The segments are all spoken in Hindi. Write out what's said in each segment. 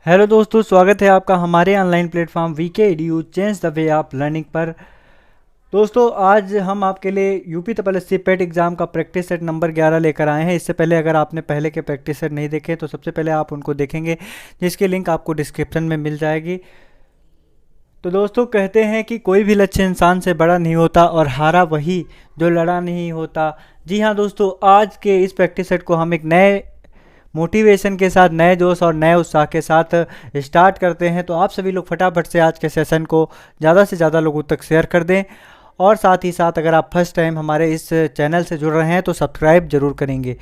हेलो दोस्तों, स्वागत है आपका हमारे online platform VK edu change the way of learning पर। दोस्तों, आज हम आपके लिए यूपी तपस्या पेट एग्ज़ाम का प्रैक्टिस सेट नंबर 11 लेकर आए हैं। इससे पहले अगर आपने पहले के प्रैक्टिस सेट नहीं देखे तो सबसे पहले आप उनको देखेंगे, जिसकी लिंक आपको डिस्क्रिप्शन में मिल जाएगी। तो दोस्तों, कहते हैं कि कोई भी लक्ष्य इंसान से बड़ा नहीं होता और हारा वही जो लड़ा नहीं होता। जी हाँ दोस्तों, आज के इस प्रैक्टिस सेट को हम एक नए मोटिवेशन के साथ, नए जोश और नए उत्साह के साथ स्टार्ट करते हैं। तो आप सभी लोग फटाफट से आज के सेशन को ज़्यादा से ज़्यादा लोगों तक शेयर कर दें, और साथ ही साथ अगर आप फर्स्ट टाइम हमारे इस चैनल से जुड़ रहे हैं तो सब्सक्राइब जरूर करेंगे।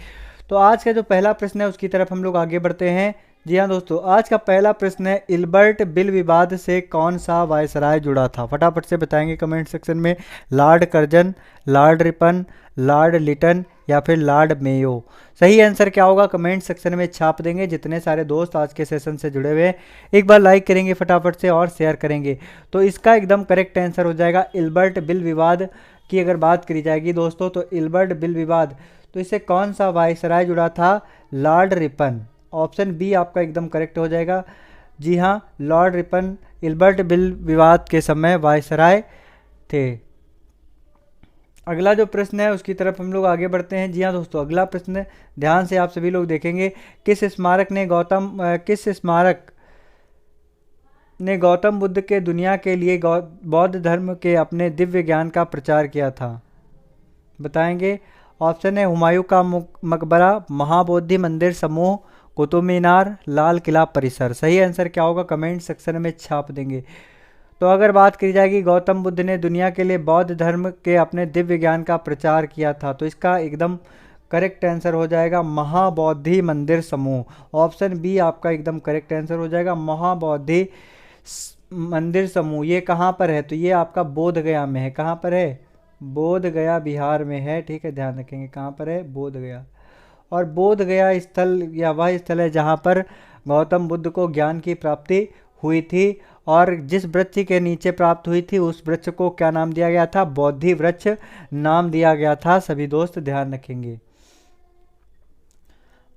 तो आज का जो पहला प्रश्न है उसकी तरफ हम लोग आगे बढ़ते हैं। जी हाँ दोस्तों, आज का पहला प्रश्न है, इल्बर्ट बिल विवाद से कौन सा वायसराय जुड़ा था? फटाफट से बताएंगे कमेंट सेक्शन में। Lord Curzon, lord Ripon, lord Lytton या फिर लॉर्ड मेयो। सही आंसर क्या होगा कमेंट सेक्शन में छाप देंगे। जितने सारे दोस्त आज के सेशन से जुड़े हुए हैं एक बार लाइक करेंगे फटाफट से और शेयर करेंगे। तो इसका एकदम करेक्ट आंसर हो जाएगा इल्बर्ट बिल विवाद की अगर बात करी जाएगी दोस्तों, तो इल्बर्ट बिल विवाद, तो इससे कौन सा वायसराय जुड़ा था? Lord Ripon. ऑप्शन बी आपका एकदम करेक्ट हो जाएगा। जी हाँ, लॉर्ड रिपन इल्बर्ट बिल विवाद के समय वायसराय थे। अगला जो प्रश्न है उसकी तरफ हम लोग आगे बढ़ते हैं। जी हाँ दोस्तों, अगला प्रश्न ध्यान से आप सभी लोग देखेंगे। किस स्मारक ने गौतम बुद्ध के दुनिया के लिए बौद्ध धर्म के अपने दिव्य ज्ञान का प्रचार किया था? बताएंगे। ऑप्शन है हुमायूं का मकबरा, महाबोधि मंदिर समूह, कुतुब मीनार, लाल किला परिसर। सही आंसर क्या होगा कमेंट सेक्शन में छाप देंगे। तो अगर बात की जाएगी गौतम बुद्ध ने दुनिया के लिए बौद्ध धर्म के अपने दिव्य ज्ञान का प्रचार किया था, तो इसका एकदम करेक्ट आंसर हो जाएगा महाबोधि मंदिर समूह। ऑप्शन बी आपका एकदम करेक्ट आंसर हो जाएगा महाबोधि मंदिर समूह। ये कहाँ पर है? तो ये आपका बोध गया में है। कहाँ पर है? बोध गया बिहार में है। ठीक है, ध्यान रखेंगे कहाँ पर है, बोध गया। और बोध गया स्थल या वह स्थल है जहाँ पर गौतम बुद्ध को ज्ञान की प्राप्ति हुई थी, और जिस वृक्ष के नीचे प्राप्त हुई थी उस वृक्ष को क्या नाम दिया गया था? बोधि वृक्ष नाम दिया गया था। सभी दोस्त ध्यान रखेंगे।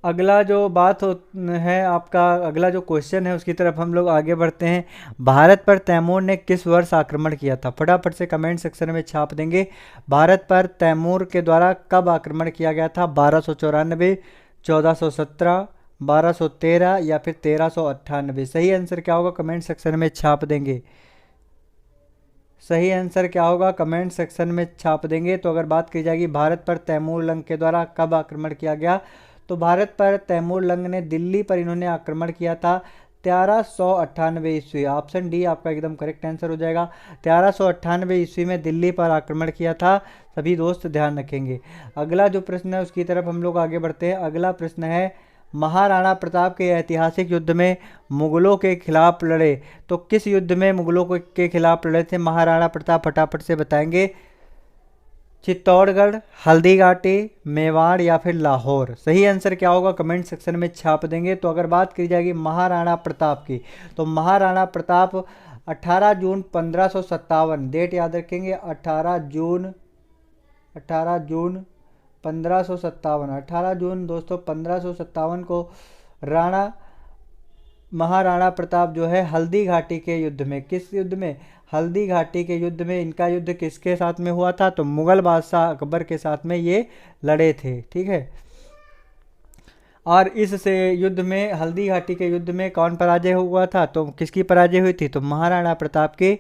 अगला जो बात है आपका, अगला जो क्वेश्चन है उसकी तरफ हम लोग आगे बढ़ते हैं। भारत पर तैमूर ने किस वर्ष आक्रमण किया था? फटाफट से कमेंट सेक्शन में छाप देंगे। भारत पर तैमूर के द्वारा कब आक्रमण किया गया था? 1294, 1417, 1213 या फिर 1398। सही आंसर क्या होगा कमेंट सेक्शन में छाप देंगे। सही आंसर क्या होगा कमेंट सेक्शन में छाप देंगे। तो अगर बात की जाएगी भारत पर तैमूर लंग के द्वारा कब आक्रमण किया गया, तो भारत पर तैमूर लंग ने दिल्ली पर इन्होंने आक्रमण किया था 1398 ईस्वी। ऑप्शन डी आपका एकदम करेक्ट आंसर हो जाएगा। 1398 ईस्वी में दिल्ली पर आक्रमण किया था। सभी दोस्त ध्यान रखेंगे। अगला जो प्रश्न है उसकी तरफ हम लोग आगे बढ़ते हैं। अगला प्रश्न है, महाराणा प्रताप के ऐतिहासिक युद्ध में मुगलों के खिलाफ लड़े, तो किस युद्ध में मुगलों के खिलाफ लड़े थे महाराणा प्रताप? फटाफट से बताएंगे। चित्तौड़गढ़, हल्दीघाटी, मेवाड़ या फिर लाहौर। सही आंसर क्या होगा कमेंट सेक्शन में छाप देंगे। तो अगर बात की जाएगी महाराणा प्रताप की, तो महाराणा प्रताप 18 जून 1557, डेट याद रखेंगे, 18 जून 1557, 18 जून दोस्तों 1557 को महाराणा प्रताप जो है हल्दी घाटी के युद्ध में, किस युद्ध में? हल्दी घाटी के युद्ध में। इनका युद्ध किसके साथ में हुआ था? तो मुगल बादशाह अकबर के साथ में ये लड़े थे। ठीक है, और इससे युद्ध में, हल्दी घाटी के युद्ध में कौन पराजय हुआ था? तो किसकी पराजय हुई थी? तो महाराणा प्रताप की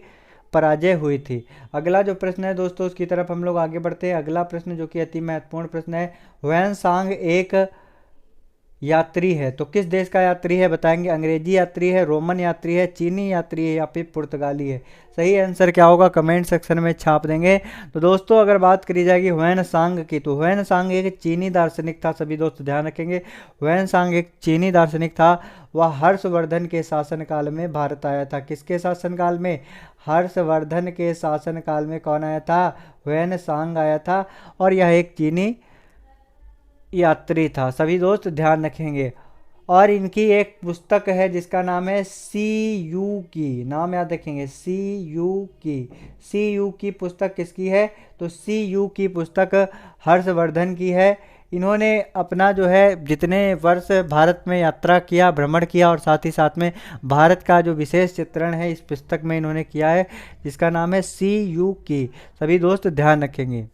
पराजय हुई थी। अगला जो प्रश्न है दोस्तों उसकी तरफ हम लोग आगे बढ़ते हैं। अगला प्रश्न जो कि अति महत्वपूर्ण प्रश्न है, ह्वेन सांग एक यात्री है, तो किस देश का यात्री है? बताएंगे। अंग्रेजी यात्री है, रोमन यात्री है, चीनी यात्री है या फिर पुर्तगाली है? सही आंसर क्या होगा कमेंट सेक्शन में छाप देंगे। तो दोस्तों अगर बात करी जाएगी ह्वेन सांग की, तो ह्वेन सांग एक चीनी दार्शनिक था। सभी दोस्त ध्यान रखेंगे, ह्वेन सांग एक चीनी दार्शनिक था। वह हर्षवर्धन के शासनकाल में भारत आया था। किसके शासनकाल में? हर्षवर्धन के शासनकाल में कौन आया था? ह्वेन सांग आया था, और यह एक चीनी यात्री था। सभी दोस्त ध्यान रखेंगे। और इनकी एक पुस्तक है जिसका नाम है सी यू की, नाम याद रखेंगे, सी यू की पुस्तक किसकी है? तो सी यू की पुस्तक हर्षवर्धन की है। इन्होंने अपना जो है जितने वर्ष भारत में यात्रा किया, भ्रमण किया, और साथ ही साथ में भारत का जो विशेष चित्रण है इस पुस्तक में इन्होंने किया है, जिसका नाम है CU की। सभी दोस्त ध्यान रखेंगे।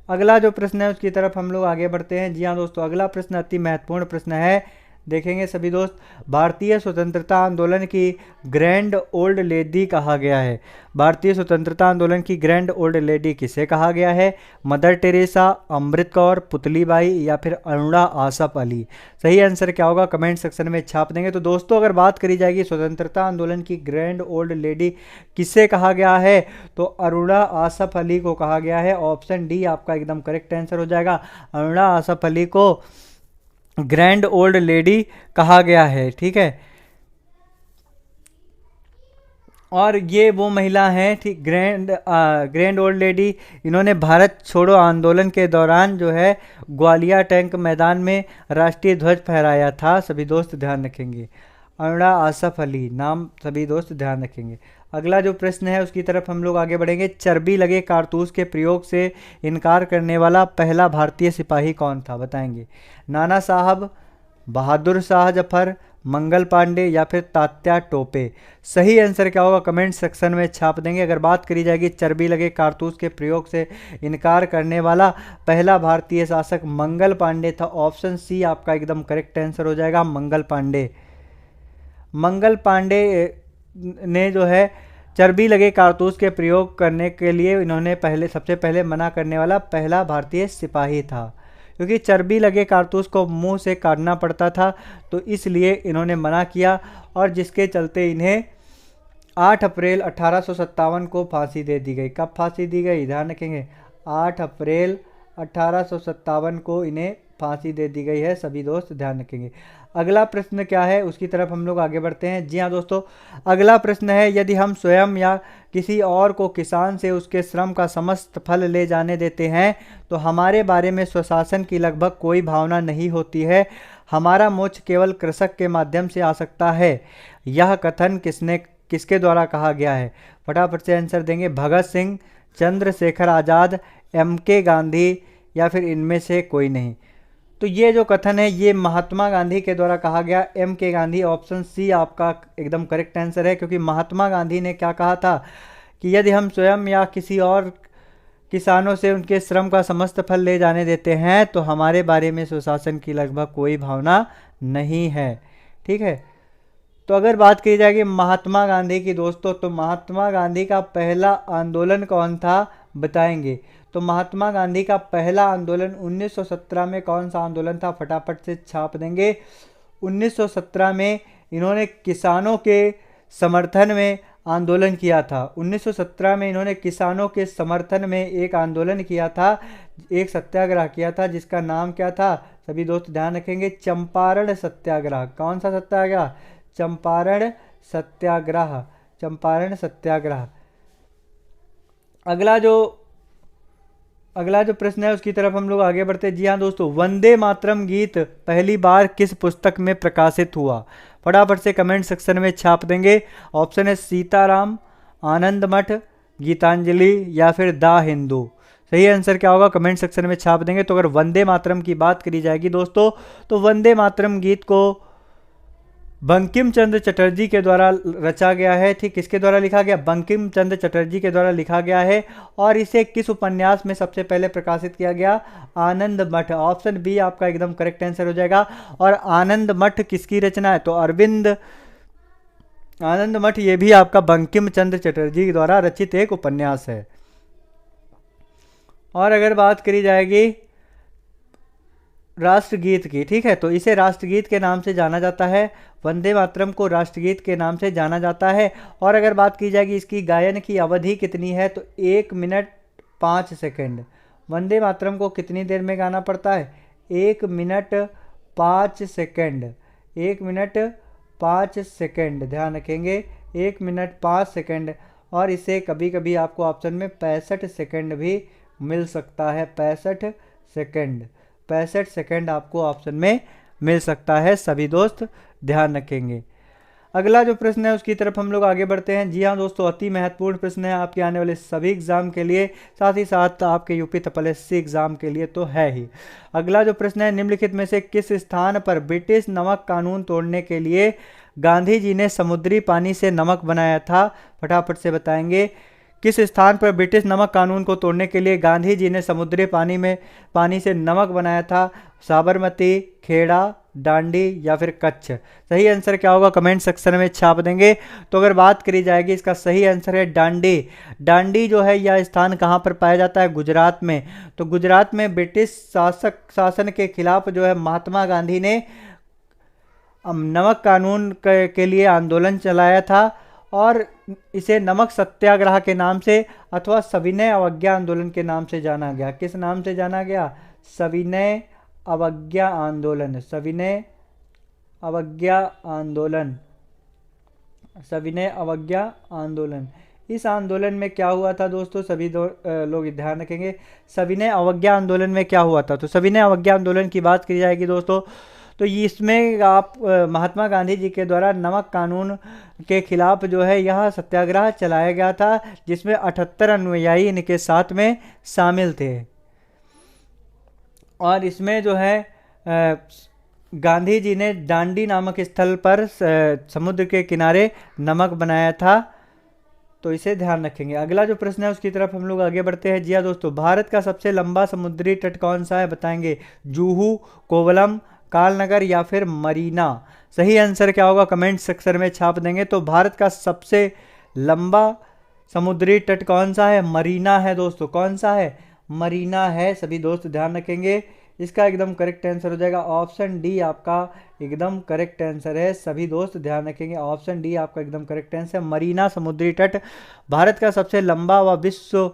अगला जो प्रश्न है उसकी तरफ हम लोग आगे बढ़ते हैं। जी हाँ दोस्तों, अगला प्रश्न अति महत्वपूर्ण प्रश्न है, देखेंगे सभी दोस्त। भारतीय स्वतंत्रता आंदोलन की ग्रैंड ओल्ड लेडी कहा गया है। भारतीय स्वतंत्रता आंदोलन की ग्रैंड ओल्ड लेडी किसे कहा गया है? मदर टेरेसा, अमृत कौर, पुतलीबाई या फिर अरुणा आसफ अली। सही आंसर क्या होगा कमेंट सेक्शन में छाप देंगे। तो दोस्तों अगर बात करी जाएगी स्वतंत्रता आंदोलन की ग्रैंड ओल्ड लेडी किसे कहा गया है, तो अरुणा आसफ अली को कहा गया है। ऑप्शन डी आपका एकदम करेक्ट आंसर हो जाएगा। अरुणा आसफ अली को ग्रैंड ओल्ड लेडी कहा गया है, ठीक है। और ये वो महिला हैं, ठीक, ग्रैंड ओल्ड लेडी। इन्होंने भारत छोड़ो आंदोलन के दौरान जो है ग्वालियर टैंक मैदान में राष्ट्रीय ध्वज फहराया था। सभी दोस्त ध्यान रखेंगे। अरुणा आसफ अली नाम सभी दोस्त ध्यान रखेंगे। अगला जो प्रश्न है उसकी तरफ हम लोग आगे बढ़ेंगे। चर्बी लगे कारतूस के प्रयोग से इनकार करने वाला पहला भारतीय सिपाही कौन था, बताएंगे। नाना साहब, बहादुर शाह जफर, मंगल पांडे या फिर तात्या टोपे। सही आंसर क्या होगा कमेंट सेक्शन में छाप देंगे। अगर बात करी जाएगी चर्बी लगे कारतूस के प्रयोग से इनकार करने वाला पहला भारतीय शासक मंगल पांडे था। ऑप्शन सी आपका एकदम करेक्ट आंसर हो जाएगा, मंगल पांडे। मंगल पांडे ने जो है चर्बी लगे कारतूस के प्रयोग करने के लिए इन्होंने सबसे पहले मना करने वाला पहला भारतीय सिपाही था, क्योंकि चर्बी लगे कारतूस को मुंह से काटना पड़ता था, तो इसलिए इन्होंने मना किया, और जिसके चलते इन्हें 8 अप्रैल 1857 को फांसी दे दी गई। कब फांसी दी गई ध्यान रखेंगे, 8 अप्रैल 1857 को इन्हें फांसी दे दी गई है। सभी दोस्त ध्यान रखेंगे। अगला प्रश्न क्या है उसकी तरफ हम लोग आगे बढ़ते हैं। जी हाँ दोस्तों, अगला प्रश्न है, यदि हम स्वयं या किसी और को किसान से उसके श्रम का समस्त फल ले जाने देते हैं तो हमारे बारे में स्वशासन की लगभग कोई भावना नहीं होती है। हमारा मोक्ष केवल कृषक के माध्यम से आ सकता है। यह कथन किसके द्वारा कहा गया है? फटाफट से आंसर देंगे। भगत सिंह, चंद्रशेखर आज़ाद, MK गांधी या फिर इनमें से कोई नहीं। तो ये जो कथन है ये महात्मा गांधी के द्वारा कहा गया, MK गांधी। ऑप्शन सी आपका एकदम करेक्ट आंसर है, क्योंकि महात्मा गांधी ने क्या कहा था कि यदि हम स्वयं या किसी और किसानों से उनके श्रम का समस्त फल ले जाने देते हैं तो हमारे बारे में स्वशासन की लगभग कोई भावना नहीं है, ठीक है। तो अगर बात की जाएगी महात्मा गांधी की दोस्तों, तो महात्मा गांधी का पहला आंदोलन कौन था बताएंगे। तो महात्मा गांधी का पहला आंदोलन 1917 में कौन सा आंदोलन था, फटाफट से छाप देंगे। 1917 में इन्होंने किसानों के समर्थन में आंदोलन किया था। 1917 में इन्होंने किसानों के समर्थन में एक आंदोलन किया था, एक सत्याग्रह किया था, जिसका नाम क्या था सभी दोस्त ध्यान रखेंगे, चंपारण सत्याग्रह। कौन सा सत्याग्रह? चंपारण सत्याग्रह, चंपारण सत्याग्रह। अगला जो प्रश्न है उसकी तरफ हम लोग आगे बढ़ते हैं। जी हाँ दोस्तों, वंदे मातरम गीत पहली बार किस पुस्तक में प्रकाशित हुआ? फटाफट से कमेंट सेक्शन में छाप देंगे। ऑप्शन है सीताराम, आनंद मठ, गीतांजलि या फिर द हिंदू। सही आंसर क्या होगा कमेंट सेक्शन में छाप देंगे। तो अगर वंदे मातरम की बात करी जाएगी दोस्तों, तो वंदे मातरम गीत को बंकिम चंद्र चटर्जी के द्वारा रचा गया है। ठीक, किसके द्वारा लिखा गया? बंकिम चंद्र चटर्जी के द्वारा लिखा गया है। और इसे किस उपन्यास में सबसे पहले प्रकाशित किया गया? आनंद मठ। ऑप्शन बी आपका एकदम करेक्ट आंसर हो जाएगा। और आनंद मठ किसकी रचना है? तो अरविंद आनंद मठ ये भी आपका बंकिम चंद्र चटर्जी के द्वारा रचित एक उपन्यास है। और अगर बात करी जाएगी राष्ट्रगीत की, ठीक है, तो इसे राष्ट्रगीत के नाम से जाना जाता है। वंदे मातरम को राष्ट्रगीत के नाम से जाना जाता है। और अगर बात की जाएगी इसकी गायन की अवधि कितनी है, तो 1 मिनट 5 सेकंड। वंदे मातरम को कितनी देर में गाना पड़ता है? 1 मिनट 5 सेकंड। 1 मिनट 5 सेकंड, ध्यान रखेंगे, 1 मिनट 5 सेकंड। और इसे कभी कभी आपको ऑप्शन में 65 सेकंड भी मिल सकता है। 65 सेकंड, 65 सेकंड आपको ऑप्शन में मिल सकता है। सभी दोस्त ध्यान रखेंगे। अगला जो प्रश्न है उसकी तरफ हम लोग आगे बढ़ते हैं। जी हाँ दोस्तों, अति महत्वपूर्ण प्रश्न है आपके आने वाले सभी एग्जाम के लिए, साथ ही साथ आपके यूपी एसएससी एग्जाम के लिए तो है ही। अगला जो प्रश्न है, निम्नलिखित में से किस स्थान पर ब्रिटिश नमक कानून तोड़ने के लिए गांधी जी ने समुद्री पानी से नमक बनाया था? फटाफट से बताएंगे। किस स्थान पर ब्रिटिश नमक कानून को तोड़ने के लिए गांधी जी ने समुद्री पानी से नमक बनाया था? साबरमती, खेड़ा, डांडी या फिर कच्छ? सही आंसर क्या होगा कमेंट सेक्शन में छाप देंगे। तो अगर बात करी जाएगी, इसका सही आंसर है डांडी। डांडी जो है यह स्थान कहाँ पर पाया जाता है? गुजरात में। तो गुजरात में ब्रिटिश शासन के खिलाफ जो है महात्मा गांधी ने नमक कानून के लिए आंदोलन चलाया था और इसे नमक सत्याग्रह के नाम से अथवा सविनय अवज्ञा आंदोलन के नाम से जाना गया। किस नाम से जाना गया? सविनय अवज्ञा आंदोलन। सविनय अवज्ञा आंदोलन। सविनय अवज्ञा आंदोलन। इस आंदोलन में क्या हुआ था दोस्तों? सभी लोग ध्यान रखेंगे। सविनय अवज्ञा आंदोलन में क्या हुआ था? तो सविनय अवज्ञा आंदोलन की बात की जाएगी दोस्तों, तो इसमें आप महात्मा गांधी जी के द्वारा नमक कानून के खिलाफ जो है यह सत्याग्रह चलाया गया था, जिसमें 78 अनुयायी इनके साथ में शामिल थे। और इसमें जो है गांधी जी ने डांडी नामक स्थल पर समुद्र के किनारे नमक बनाया था, तो इसे ध्यान रखेंगे। अगला जो प्रश्न है उसकी तरफ हम लोग आगे बढ़ते हैं। जी हाँ दोस्तों, भारत का सबसे लंबा समुद्री तट कौन सा है? बताएंगे। जूहू, कोवलम, कालनगर या फिर मरीना? सही आंसर क्या होगा कमेंट सेक्शन में छाप देंगे। तो भारत का सबसे लंबा समुद्री तट कौन सा है? मरीना है दोस्तों। कौन सा है? मरीना है। सभी दोस्त ध्यान रखेंगे। इसका एकदम करेक्ट आंसर हो जाएगा ऑप्शन डी, आपका एकदम करेक्ट आंसर है। सभी दोस्त ध्यान रखेंगे, ऑप्शन डी आपका एकदम करेक्ट आंसर। मरीना समुद्री तट भारत का सबसे लंबा व विश्व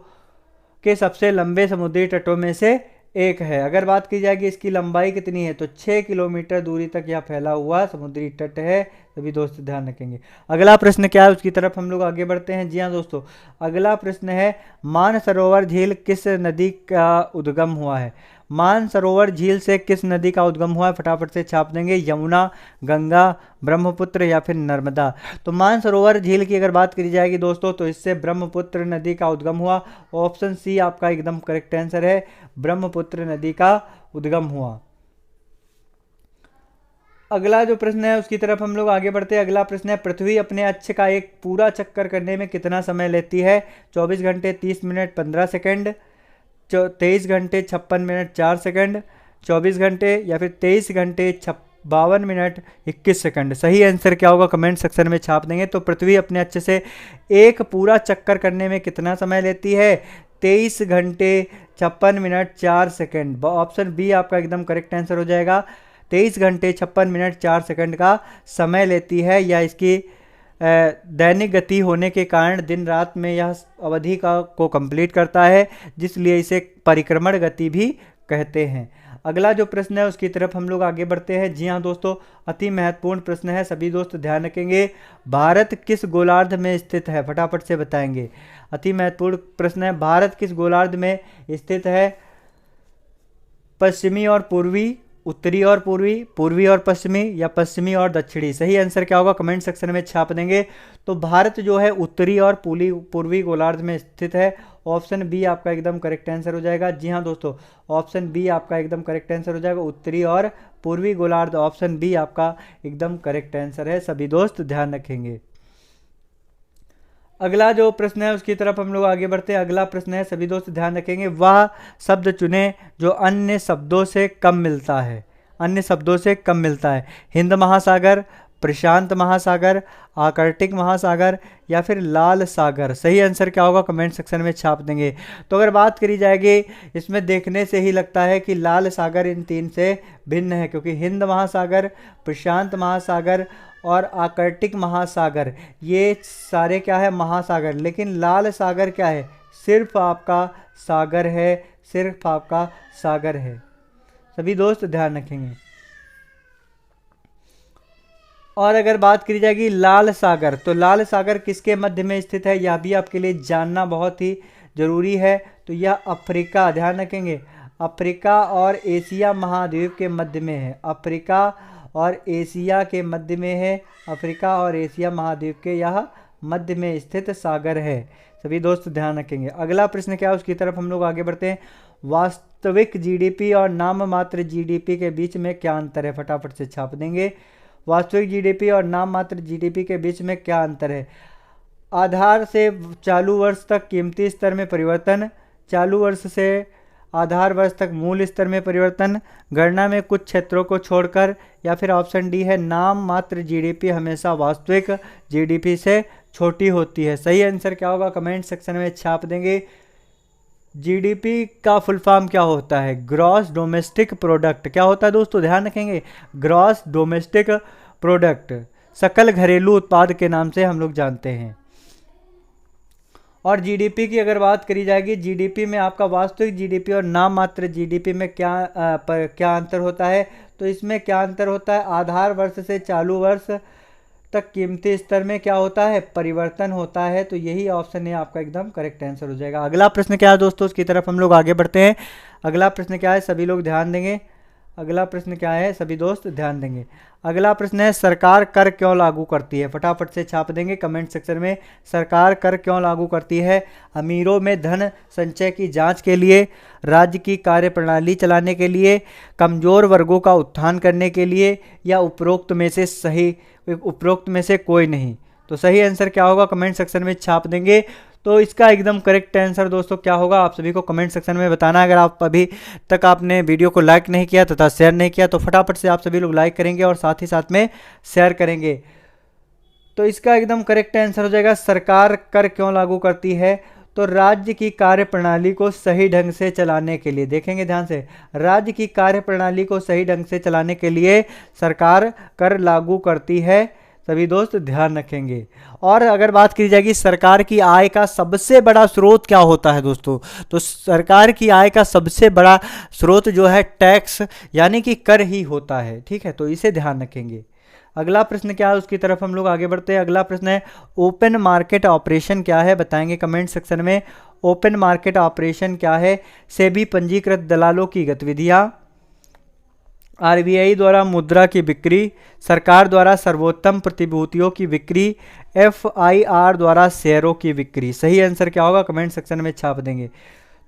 के सबसे लंबे समुद्री तटों में से एक है। अगर बात की जाएगी इसकी लंबाई कितनी है, तो 6 किलोमीटर दूरी तक यह फैला हुआ समुद्री तट है। सभी दोस्त ध्यान रखेंगे। अगला प्रश्न क्या है उसकी तरफ हम लोग आगे बढ़ते हैं। जी हाँ दोस्तों, अगला प्रश्न है, मानसरोवर झील किस नदी का उद्गम हुआ है? मानसरोवर झील से किस नदी का उद्गम हुआ है? फटाफट से छाप देंगे। यमुना, गंगा, ब्रह्मपुत्र या फिर नर्मदा? तो मानसरोवर झील की अगर बात करी जाएगी दोस्तों, तो इससे ब्रह्मपुत्र नदी का उद्गम हुआ। ऑप्शन सी आपका एकदम करेक्ट आंसर है, ब्रह्मपुत्र नदी का उद्गम हुआ। अगला जो प्रश्न है उसकी तरफ हम लोग आगे बढ़ते हैं। अगला प्रश्न है, पृथ्वी अपने अक्ष का एक पूरा चक्कर करने में कितना समय लेती है? 24 घंटे 30 मिनट 15 सेकंड, 23 घंटे 56 मिनट 4 सेकंड, 24 घंटे या फिर 23 घंटे 52 मिनट 21 सेकंड? सही आंसर क्या होगा कमेंट सेक्शन में छाप देंगे। तो पृथ्वी अपने अक्ष से एक पूरा चक्कर करने में कितना समय लेती है? 23 घंटे 56 मिनट 4 सेकंड। ऑप्शन बी आपका एकदम करेक्ट आंसर हो जाएगा। 23 घंटे 56 मिनट 4 सेकंड का समय लेती है। या इसकी दैनिक गति होने के कारण दिन रात में यह अवधि को कंप्लीट करता है, जिसलिए इसे परिक्रमण गति भी कहते हैं। अगला जो प्रश्न है उसकी तरफ हम लोग आगे बढ़ते हैं। जी हाँ दोस्तों, अति महत्वपूर्ण प्रश्न है, सभी दोस्त ध्यान रखेंगे। भारत किस गोलार्ध में स्थित है? फटाफट से बताएंगे। अति महत्वपूर्ण प्रश्न है, भारत किस गोलार्ध में स्थित है? पश्चिमी और पूर्वी, उत्तरी और पूर्वी, पूर्वी और पश्चिमी या पश्चिमी और दक्षिणी? सही आंसर क्या होगा कमेंट सेक्शन में छाप देंगे। तो भारत जो है उत्तरी और पूर्वी गोलार्ध में स्थित है। ऑप्शन बी आपका एकदम करेक्ट आंसर हो जाएगा। जी हाँ दोस्तों, ऑप्शन बी आपका एकदम करेक्ट आंसर हो जाएगा, उत्तरी और पूर्वी गोलार्ध। ऑप्शन बी आपका एकदम करेक्ट आंसर है। सभी दोस्त ध्यान रखेंगे। अगला जो प्रश्न है उसकी तरफ हम लोग आगे बढ़ते हैं। अगला प्रश्न है, सभी दोस्त ध्यान रखेंगे, वह शब्द चुने जो अन्य शब्दों से कम मिलता है। अन्य शब्दों से कम मिलता है। हिंद महासागर, प्रशांत महासागर, आर्कटिक महासागर या फिर लाल सागर? सही आंसर क्या होगा कमेंट सेक्शन में छाप देंगे। तो अगर बात करी जाएगी, इसमें देखने से ही लगता है कि लाल सागर इन तीन से भिन्न है, क्योंकि हिंद महासागर, प्रशांत महासागर और आर्कटिक महासागर ये सारे क्या है? महासागर। लेकिन लाल सागर क्या है? सिर्फ आपका सागर है, सिर्फ आपका सागर है। सभी दोस्त ध्यान रखेंगे। और अगर बात करी जाएगी लाल सागर, तो लाल सागर किसके मध्य में स्थित है? यह भी आपके लिए जानना बहुत ही जरूरी है। तो यह अफ्रीका, ध्यान रखेंगे, अफ्रीका और एशिया महाद्वीप के मध्य में है। अफ्रीका और एशिया के मध्य में है। अफ्रीका और एशिया महाद्वीप के यह मध्य में स्थित सागर है। सभी दोस्त ध्यान रखेंगे। अगला प्रश्न क्या है उसकी तरफ हम लोग आगे बढ़ते हैं। वास्तविक जीडीपी और नाम मात्र जीडीपी के बीच में क्या अंतर है? फटाफट से छाप देंगे। वास्तविक जीडीपी और नाम मात्र जीडीपी के बीच में क्या अंतर है? आधार से चालू वर्ष तक कीमती स्तर में परिवर्तन, चालू वर्ष से आधार वर्ष तक मूल स्तर में परिवर्तन, गणना में कुछ क्षेत्रों को छोड़कर, या फिर ऑप्शन डी है नाम मात्र जीडीपी हमेशा वास्तविक जीडीपी से छोटी होती है। सही आंसर क्या होगा? कमेंट सेक्शन में छाप देंगे। जीडीपी का फुल फॉर्म क्या होता है? Gross domestic product. क्या होता है दोस्तों? ध्यान रखेंगे, ग्रॉस डोमेस्टिक प्रोडक्ट, सकल घरेलू उत्पाद के नाम से हम लोग जानते हैं। और जीडीपी की अगर बात करी जाएगी, जीडीपी में आपका वास्तविक जीडीपी और नाम मात्र जीडीपी में क्या अंतर होता है? तो इसमें क्या अंतर होता है? आधार वर्ष से चालू वर्ष तक कीमती स्तर में क्या होता है? परिवर्तन होता है। तो यही ऑप्शन है आपका एकदम करेक्ट आंसर हो जाएगा। अगला प्रश्न क्या है दोस्तों, उसकी तरफ हम लोग आगे बढ़ते हैं। अगला प्रश्न क्या है? सभी लोग ध्यान देंगे। अगला प्रश्न क्या है? सभी दोस्त ध्यान देंगे। अगला प्रश्न है सरकार कर क्यों लागू करती है? फटाफट से छाप देंगे कमेंट सेक्शन में। सरकार कर क्यों लागू करती है? अमीरों में धन संचय की जांच के लिए, राज्य की कार्यप्रणाली चलाने के लिए, कमजोर वर्गों का उत्थान करने के लिए, या उपरोक्त में से कोई नहीं? तो सही आंसर क्या होगा? कमेंट सेक्शन में छाप देंगे। तो इसका एकदम करेक्ट आंसर दोस्तों क्या होगा? आप सभी को कमेंट सेक्शन में बताना। अगर आप अभी तक आपने वीडियो को लाइक नहीं किया तथा शेयर नहीं किया तो फटाफट से आप सभी लोग लाइक करेंगे और साथ ही साथ में शेयर करेंगे। तो इसका एकदम करेक्ट आंसर हो जाएगा सरकार कर क्यों लागू करती है? तो राज्य की कार्यप्रणाली को सही ढंग से चलाने के लिए, देखेंगे ध्यान से, राज्य की कार्यप्रणाली को सही ढंग से चलाने के लिए सरकार कर लागू करती है। सभी दोस्त ध्यान रखेंगे। और अगर बात की जाएगी सरकार की आय का सबसे बड़ा स्रोत क्या होता है दोस्तों? तो सरकार की आय का सबसे बड़ा स्रोत जो है टैक्स यानी कि कर ही होता है। ठीक है, तो इसे ध्यान रखेंगे। अगला प्रश्न क्या है उसकी तरफ हम लोग आगे बढ़ते हैं। अगला प्रश्न है ओपन मार्केट ऑपरेशन क्या है? बताएंगे कमेंट सेक्शन में। ओपन मार्केट ऑपरेशन क्या है? सेबी पंजीकृत दलालों की गतिविधियां, आरबीआई द्वारा मुद्रा की बिक्री, सरकार द्वारा सर्वोत्तम प्रतिभूतियों की बिक्री, एफआईआर द्वारा शेयरों की बिक्री। सही आंसर क्या होगा? कमेंट सेक्शन में छाप देंगे।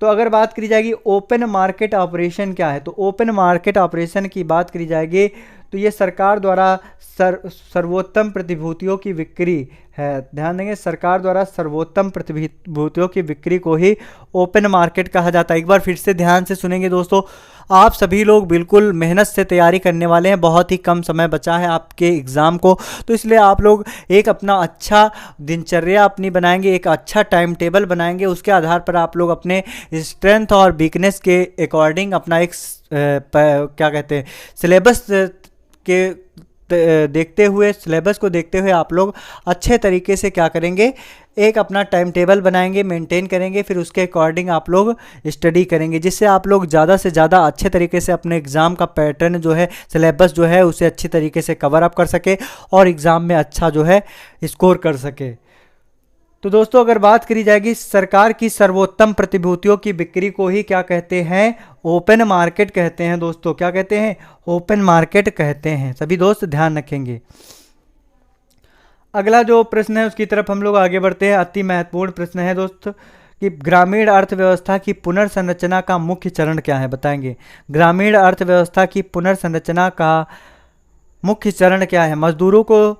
तो अगर बात करी जाएगी ओपन मार्केट ऑपरेशन क्या है, तो ओपन मार्केट ऑपरेशन की बात करी जाएगी तो ये सरकार द्वारा सर्वोत्तम प्रतिभूतियों की बिक्री है। ध्यान देंगे, सरकार द्वारा सर्वोत्तम प्रतिभूतियों की बिक्री को ही ओपन मार्केट कहा जाता है। एक बार फिर से ध्यान से सुनेंगे दोस्तों, आप सभी लोग बिल्कुल मेहनत से तैयारी करने वाले हैं, बहुत ही कम समय बचा है आपके एग्ज़ाम को, तो इसलिए आप लोग एक अपना अच्छा दिनचर्या अपनी बनाएंगे, एक अच्छा टाइम टेबल बनाएंगे। उसके आधार पर आप लोग अपने स्ट्रेंथ और वीकनेस के अकॉर्डिंग अपना एक क्या कहते हैं सिलेबस के देखते हुए, सिलेबस को देखते हुए आप लोग अच्छे तरीके से क्या करेंगे, एक अपना टाइम टेबल बनाएंगे, मेंटेन करेंगे, फिर उसके अकॉर्डिंग आप लोग स्टडी करेंगे, जिससे आप लोग ज़्यादा से ज़्यादा अच्छे तरीके से अपने एग्ज़ाम का पैटर्न जो है, सिलेबस जो है, उसे अच्छी तरीके से कवर अप कर सके और एग्ज़ाम में अच्छा जो है स्कोर कर सके। तो दोस्तों अगर बात करी जाएगी सरकार की सर्वोत्तम प्रतिभूतियों की बिक्री को ही क्या कहते हैं? ओपन मार्केट कहते हैं दोस्तों। क्या कहते हैं? ओपन मार्केट कहते हैं। सभी दोस्त ध्यान रखेंगे। अगला जो प्रश्न है उसकी तरफ हम लोग आगे बढ़ते हैं। अति महत्वपूर्ण प्रश्न है दोस्त कि ग्रामीण अर्थव्यवस्था की पुनर्संरचना का मुख्य चरण क्या है? बताएंगे। ग्रामीण अर्थव्यवस्था की पुनर्संरचना का मुख्य चरण क्या है? मजदूरों को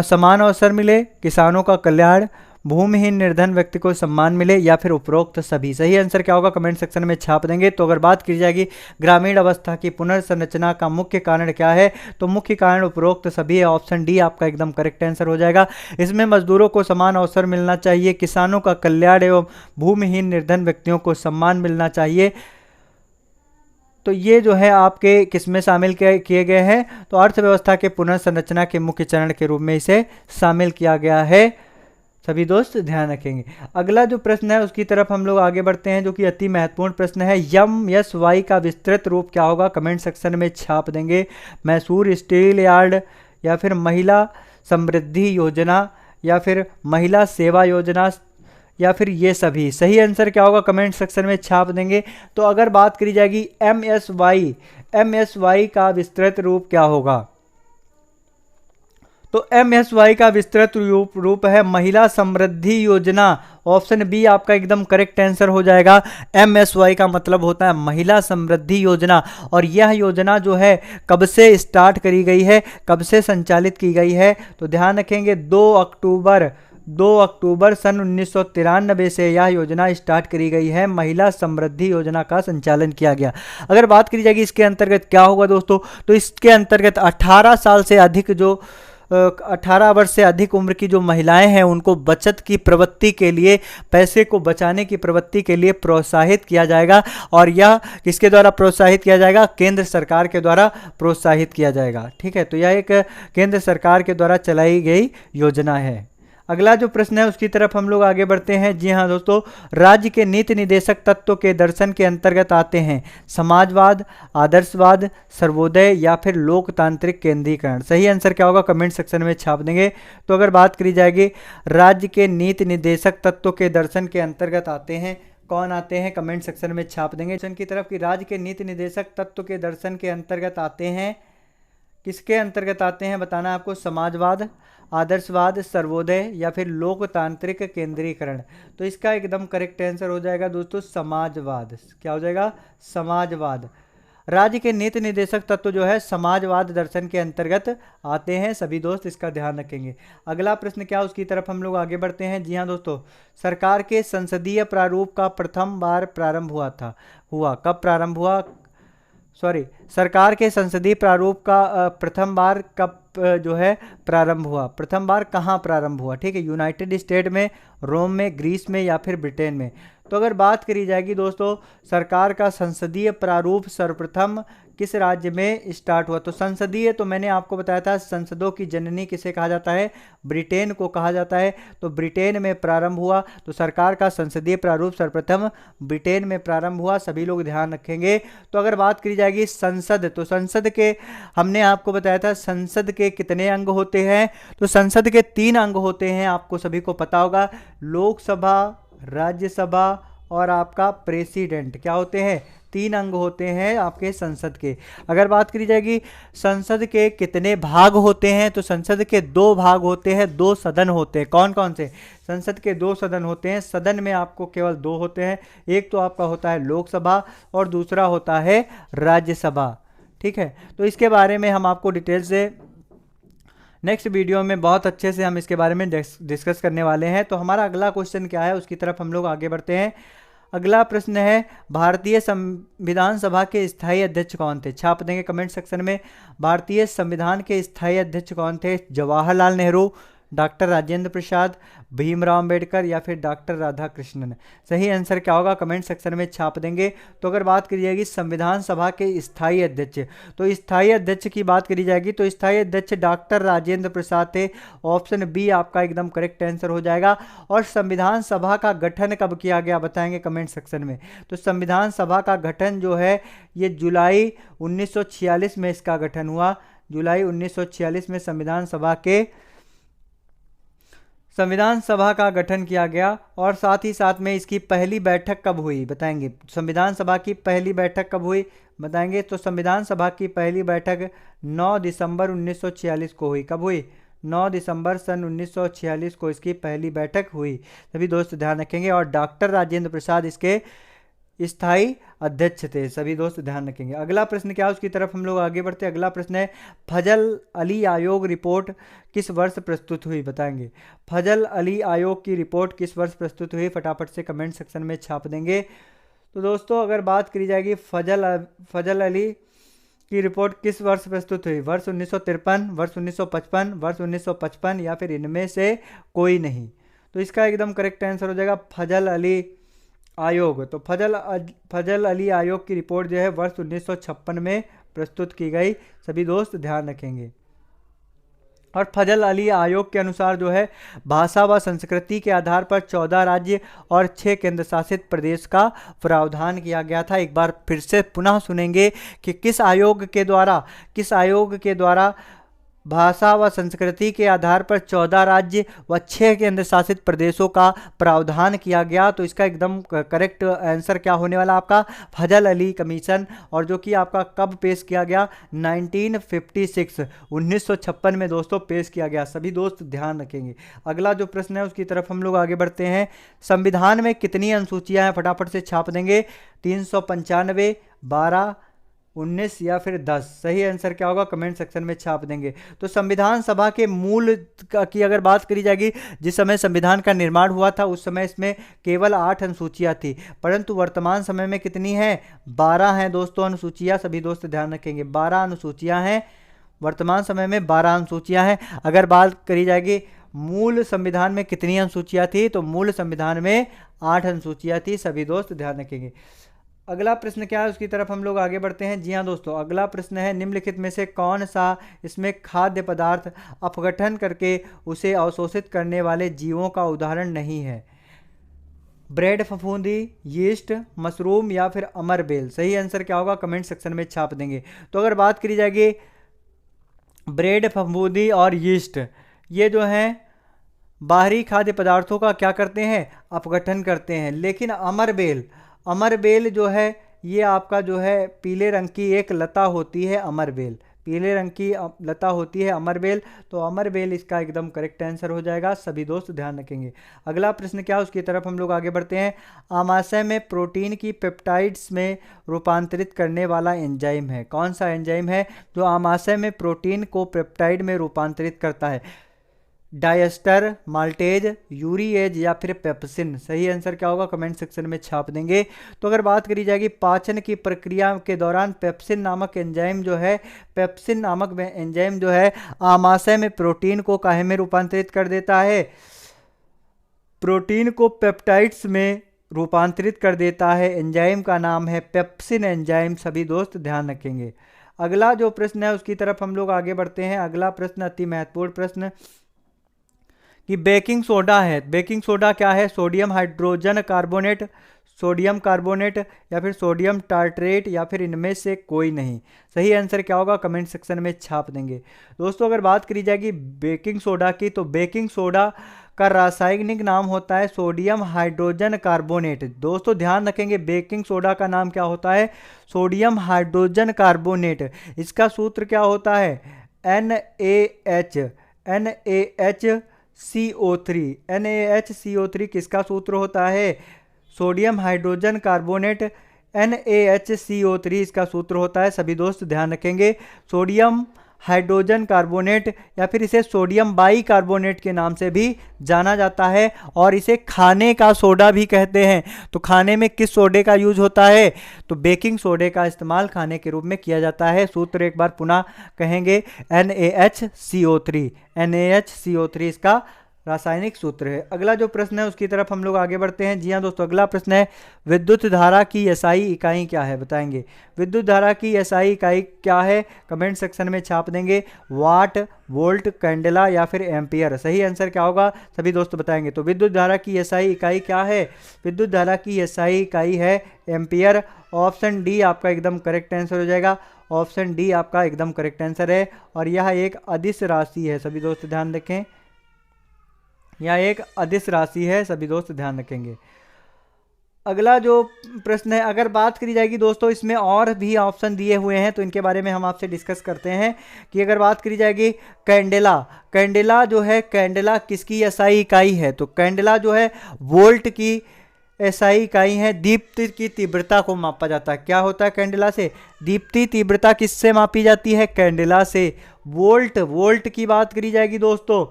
समान अवसर मिले, किसानों का कल्याण, भूमिहीन निर्धन व्यक्ति को सम्मान मिले, या फिर उपरोक्त सभी। सही आंसर क्या होगा? कमेंट सेक्शन में छाप देंगे। तो अगर बात की जाएगी ग्रामीण अवस्था की पुनर्संरचना का मुख्य कारण क्या है, तो मुख्य कारण उपरोक्त सभी है। ऑप्शन डी आपका एकदम करेक्ट आंसर हो जाएगा। इसमें मजदूरों को समान अवसर मिलना चाहिए, किसानों का कल्याण एवं भूमिहीन निर्धन व्यक्तियों को सम्मान मिलना चाहिए। तो ये जो है आपके किसमें शामिल किए गए हैं? तो अर्थव्यवस्था के पुनर्संरचना के मुख्य चरण के रूप में इसे शामिल किया गया है। सभी दोस्त ध्यान रखेंगे। अगला जो प्रश्न है उसकी तरफ हम लोग आगे बढ़ते हैं, जो कि अति महत्वपूर्ण प्रश्न है। MSY का विस्तृत रूप क्या होगा? कमेंट सेक्शन में छाप देंगे। मैसूर स्टील यार्ड, या फिर महिला समृद्धि योजना, या फिर महिला सेवा योजना, या फिर ये सभी। सही आंसर क्या होगा? कमेंट सेक्शन में छाप देंगे। तो अगर बात करी जाएगी MSY का विस्तृत रूप क्या होगा? तो MSY का विस्तृत रूप है महिला समृद्धि योजना। ऑप्शन बी आपका एकदम करेक्ट आंसर हो जाएगा। MSY का मतलब होता है महिला समृद्धि योजना। और यह योजना जो है कब से स्टार्ट करी गई है, कब से संचालित की गई है, तो ध्यान रखेंगे 2 अक्टूबर सन 1993 से यह योजना स्टार्ट करी गई है। महिला समृद्धि योजना का संचालन किया गया। अगर बात करी जाएगी इसके अंतर्गत क्या होगा दोस्तों, तो इसके अंतर्गत 18 साल से अधिक जो 18 वर्ष से अधिक उम्र की जो महिलाएं हैं उनको बचत की प्रवृत्ति के लिए, पैसे को बचाने की प्रवृत्ति के लिए प्रोत्साहित किया जाएगा। और यह किसके द्वारा प्रोत्साहित किया जाएगा? केंद्र सरकार के द्वारा प्रोत्साहित किया जाएगा। ठीक है, तो यह एक केंद्र सरकार के द्वारा चलाई गई योजना है। अगला जो प्रश्न है उसकी तरफ हम लोग आगे बढ़ते हैं। जी हाँ दोस्तों, राज्य के नीति निदेशक तत्व के दर्शन के अंतर्गत आते हैं समाजवाद, आदर्शवाद, सर्वोदय या फिर लोकतांत्रिक केंद्रीकरण। सही आंसर क्या होगा कमेंट सेक्शन में छाप देंगे। तो अगर बात करी जाएगी राज्य के नीति निदेशक तत्व के दर्शन के अंतर्गत आते हैं, कौन आते हैं कमेंट सेक्शन में छाप देंगे की तरफ कि राज्य के नीति निदेशक तत्व के दर्शन के अंतर्गत आते हैं, किसके अंतर्गत आते हैं बताना आपको, समाजवाद, आदर्शवाद, सर्वोदय या फिर लोकतांत्रिक केंद्रीकरण। तो इसका एकदम करेक्ट आंसर हो जाएगा दोस्तों समाजवाद। क्या हो जाएगा? समाजवाद। राज्य के नीति निदेशक तत्व जो है समाजवाद दर्शन के अंतर्गत आते हैं। सभी दोस्त इसका ध्यान रखेंगे। अगला प्रश्न क्या उसकी तरफ हम लोग आगे बढ़ते हैं। जी हाँ दोस्तों, सरकार के संसदीय प्रारूप का प्रथम बार प्रारंभ कब प्रारंभ हुआ? सरकार के संसदीय प्रारूप का प्रथम बार कब जो है प्रारंभ हुआ? प्रथम बार कहाँ प्रारंभ हुआ? ठीक है, यूनाइटेड स्टेट में, रोम में, ग्रीस में या फिर ब्रिटेन में। तो अगर बात करी जाएगी दोस्तों सरकार का संसदीय प्रारूप सर्वप्रथम किस राज्य में स्टार्ट हुआ? तो संसदीय तो मैंने आपको बताया था संसदों की जननी किसे कहा जाता है? ब्रिटेन को कहा जाता है। तो ब्रिटेन में प्रारंभ हुआ। तो सरकार का संसदीय प्रारूप सर्वप्रथम ब्रिटेन में प्रारंभ हुआ। सभी लोग ध्यान रखेंगे। तो अगर बात करी जाएगी संसद, तो संसद के हमने आपको बताया था संसद के कितने अंग होते हैं? तो संसद के 3 अंग होते हैं, आपको सभी को पता होगा। लोकसभा, राज्यसभा और आपका प्रेसिडेंट। क्या होते हैं? 3 अंग होते हैं आपके संसद के। अगर बात करी जाएगी संसद के कितने भाग होते हैं, तो संसद के 2 भाग होते हैं, 2 सदन होते हैं। कौन कौन से? संसद के 2 सदन होते हैं। सदन में आपको केवल 2 होते हैं। एक तो आपका होता है लोकसभा और दूसरा होता है राज्यसभा। ठीक है, तो इसके बारे में हम आपको डिटेल से नेक्स्ट वीडियो में बहुत अच्छे से हम इसके बारे में डिस्कस करने वाले हैं। तो हमारा अगला क्वेश्चन क्या है उसकी तरफ हम लोग आगे बढ़ते हैं। अगला प्रश्न है भारतीय संविधान सभा के स्थायी अध्यक्ष कौन थे? छाप देंगे कमेंट सेक्शन में। भारतीय संविधान के स्थायी अध्यक्ष कौन थे? जवाहरलाल नेहरू, डॉक्टर राजेंद्र प्रसाद, भीमराव अंबेडकर या फिर डॉक्टर राधाकृष्णन। सही आंसर क्या होगा कमेंट सेक्शन में छाप देंगे। तो अगर बात करी जाएगी संविधान सभा के स्थायी अध्यक्ष, तो स्थायी अध्यक्ष की बात करी जाएगी तो स्थायी अध्यक्ष डॉक्टर राजेंद्र प्रसाद थे। ऑप्शन बी आपका एकदम करेक्ट आंसर हो जाएगा। और संविधान सभा का गठन कब किया गया बताएंगे कमेंट सेक्शन में। तो संविधान सभा का गठन जो है ये जुलाई 1946 में इसका गठन हुआ। जुलाई 1946 में संविधान सभा का गठन किया गया। और साथ ही साथ में इसकी पहली बैठक कब हुई बताएंगे? संविधान सभा की पहली बैठक कब हुई बताएंगे? तो संविधान सभा की पहली बैठक 9 दिसंबर 1946 को हुई। कब हुई? 9 दिसंबर सन 1946 को इसकी पहली बैठक हुई। सभी दोस्त ध्यान रखेंगे। और डॉक्टर राजेंद्र प्रसाद इसके स्थायी अध्यक्ष थे। सभी दोस्त ध्यान रखेंगे। अगला प्रश्न क्या है उसकी तरफ हम लोग आगे बढ़ते हैं। अगला प्रश्न है फजल अली आयोग रिपोर्ट किस वर्ष प्रस्तुत हुई बताएंगे? फजल अली आयोग की रिपोर्ट किस वर्ष प्रस्तुत हुई? फटाफट से कमेंट सेक्शन में छाप देंगे। तो दोस्तों अगर बात करी जाएगी फजल अली की रिपोर्ट किस वर्ष प्रस्तुत हुई? वर्ष 1953, वर्ष 1955, वर्ष 1955 या फिर इनमें से कोई नहीं। तो इसका एकदम करेक्ट आंसर हो जाएगा फजल अली आयोग। तो फजल अली आयोग की रिपोर्ट जो है वर्ष 1956 में प्रस्तुत की गई। सभी दोस्त ध्यान रखेंगे। और फजल अली आयोग के अनुसार जो है भाषा व संस्कृति के आधार पर 14 राज्य और 6 केंद्र शासित प्रदेश का प्रावधान किया गया था। एक बार फिर से पुनः सुनेंगे कि किस आयोग के द्वारा भाषा व संस्कृति के आधार पर 14 राज्य व 6 केंद्र शासित प्रदेशों का प्रावधान किया गया। तो इसका एकदम करेक्ट आंसर क्या होने वाला आपका, फजल अली कमीशन, और जो कि आपका कब पेश किया गया, 1956 में दोस्तों पेश किया गया। सभी दोस्त ध्यान रखेंगे। अगला जो प्रश्न है उसकी तरफ हम लोग आगे बढ़ते हैं। संविधान में कितनी अनुसूचियां हैं, फटाफट से छाप देंगे। 395, 12, 19 या फिर 10। सही आंसर क्या होगा, कमेंट सेक्शन में छाप देंगे। तो संविधान सभा के मूल की अगर बात करी जाएगी, जिस समय संविधान का निर्माण हुआ था उस समय इसमें केवल 8 अनुसूचियां थी, परंतु वर्तमान समय में कितनी हैं, 12 हैं दोस्तों अनुसूचियां। सभी दोस्त ध्यान रखेंगे, 12 अनुसूचियां हैं वर्तमान समय में, 12 अनुसूचियां हैं। अगर बात करी जाएगी मूल संविधान में कितनी अनुसूचियां थी, तो मूल संविधान में 8 अनुसूचियां थी। सभी दोस्त ध्यान रखेंगे। अगला प्रश्न क्या है उसकी तरफ हम लोग आगे बढ़ते हैं। जी हाँ दोस्तों, अगला प्रश्न है, निम्नलिखित में से कौन सा इसमें खाद्य पदार्थ अपघटन करके उसे अवशोषित करने वाले जीवों का उदाहरण नहीं है। ब्रेड, फफूंदी, यीस्ट, मशरूम या फिर अमरबेल। सही आंसर क्या होगा, कमेंट सेक्शन में छाप देंगे। तो अगर बात करी जाएगी ब्रेड, फफूंदी और यीस्ट, ये जो हैं बाहरी खाद्य पदार्थों का क्या करते हैं, अपघटन करते हैं। लेकिन अमरबेल जो है ये आपका जो है पीले रंग की एक लता होती है, अमरबेल पीले रंग की लता होती है अमरबेल। तो अमरबेल इसका एकदम करेक्ट आंसर हो जाएगा। सभी दोस्त ध्यान रखेंगे। अगला प्रश्न क्या है उसकी तरफ हम लोग आगे बढ़ते हैं। आमाशय में प्रोटीन की पेप्टाइड्स में रूपांतरित करने वाला एंजाइम है। कौन सा एंजाइम है जो आमाशय में प्रोटीन को पेप्टाइड में रूपांतरित करता है? डायस्टर, माल्टेज, यूरिएज या फिर पेप्सिन। सही आंसर क्या होगा, कमेंट सेक्शन में छाप देंगे। तो अगर बात करी जाएगी पाचन की प्रक्रिया के दौरान पेप्सिन नामक एंजाइम जो है आमाशय में प्रोटीन को काहे में रूपांतरित कर देता है, प्रोटीन को पेप्टाइड्स में रूपांतरित कर देता है। एंजाइम का नाम है पेप्सिन एंजाइम। सभी दोस्त ध्यान रखेंगे। अगला जो प्रश्न है उसकी तरफ हम लोग आगे बढ़ते हैं। अगला प्रश्न अति महत्वपूर्ण प्रश्न कि बेकिंग सोडा है, बेकिंग सोडा क्या है? Sodium hydrogen carbonate, sodium carbonate या फिर सोडियम टार्ट्रेट या फिर इनमें से कोई नहीं। सही आंसर क्या होगा, कमेंट सेक्शन में छाप देंगे। दोस्तों अगर बात करी जाएगी बेकिंग सोडा की, तो बेकिंग सोडा का रासायनिक नाम होता है सोडियम हाइड्रोजन कार्बोनेट। दोस्तों ध्यान रखेंगे, बेकिंग सोडा का नाम क्या होता है, सोडियम हाइड्रोजन कार्बोनेट। इसका सूत्र क्या होता है, NaHCO3 किसका सूत्र होता है, सोडियम हाइड्रोजन कार्बोनेट NaHCO3 इसका सूत्र होता है। सभी दोस्त ध्यान रखेंगे, सोडियम हाइड्रोजन कार्बोनेट या फिर इसे सोडियम बाई कार्बोनेट के नाम से भी जाना जाता है, और इसे खाने का सोडा भी कहते हैं। तो खाने में किस सोडे का यूज होता है, तो बेकिंग सोडे का इस्तेमाल खाने के रूप में किया जाता है। सूत्र एक बार पुनः कहेंगे, NaHCO3 इसका रासायनिक सूत्र है। अगला जो प्रश्न है उसकी तरफ हम लोग आगे बढ़ते हैं। जी हाँ दोस्तों, अगला प्रश्न है, विद्युत धारा की एसआई इकाई क्या है, बताएंगे। विद्युत धारा की एसआई इकाई क्या है, कमेंट सेक्शन में छाप देंगे। वाट, वोल्ट, कैंडेला या फिर एम्पियर। सही आंसर क्या होगा, सभी दोस्त बताएंगे। तो विद्युत धारा की एसआई इकाई क्या है, विद्युत धारा की एसआई इकाई है एम्पियर। ऑप्शन डी आपका एकदम करेक्ट आंसर हो जाएगा। ऑप्शन डी आपका एकदम करेक्ट आंसर है, और यह एक अदिश राशि है। सभी दोस्त ध्यान रखें, यह एक अदिश राशि है। सभी दोस्त ध्यान रखेंगे। अगला जो प्रश्न है, अगर बात करी जाएगी दोस्तों, इसमें और भी ऑप्शन दिए हुए हैं तो इनके बारे में हम आपसे डिस्कस करते हैं कि अगर बात करी जाएगी कैंडेला जो है, कैंडेला किसकी एसआई इकाई है, तो कैंडेला जो है वोल्ट की एसआई इकाई है। दीप्ति की तीव्रता को मापा जाता है। क्या होता है कैंडेला से, दीप्ति तीव्रता किससे मापी जाती है, कैंडेला से। वोल्ट की बात करी जाएगी दोस्तों,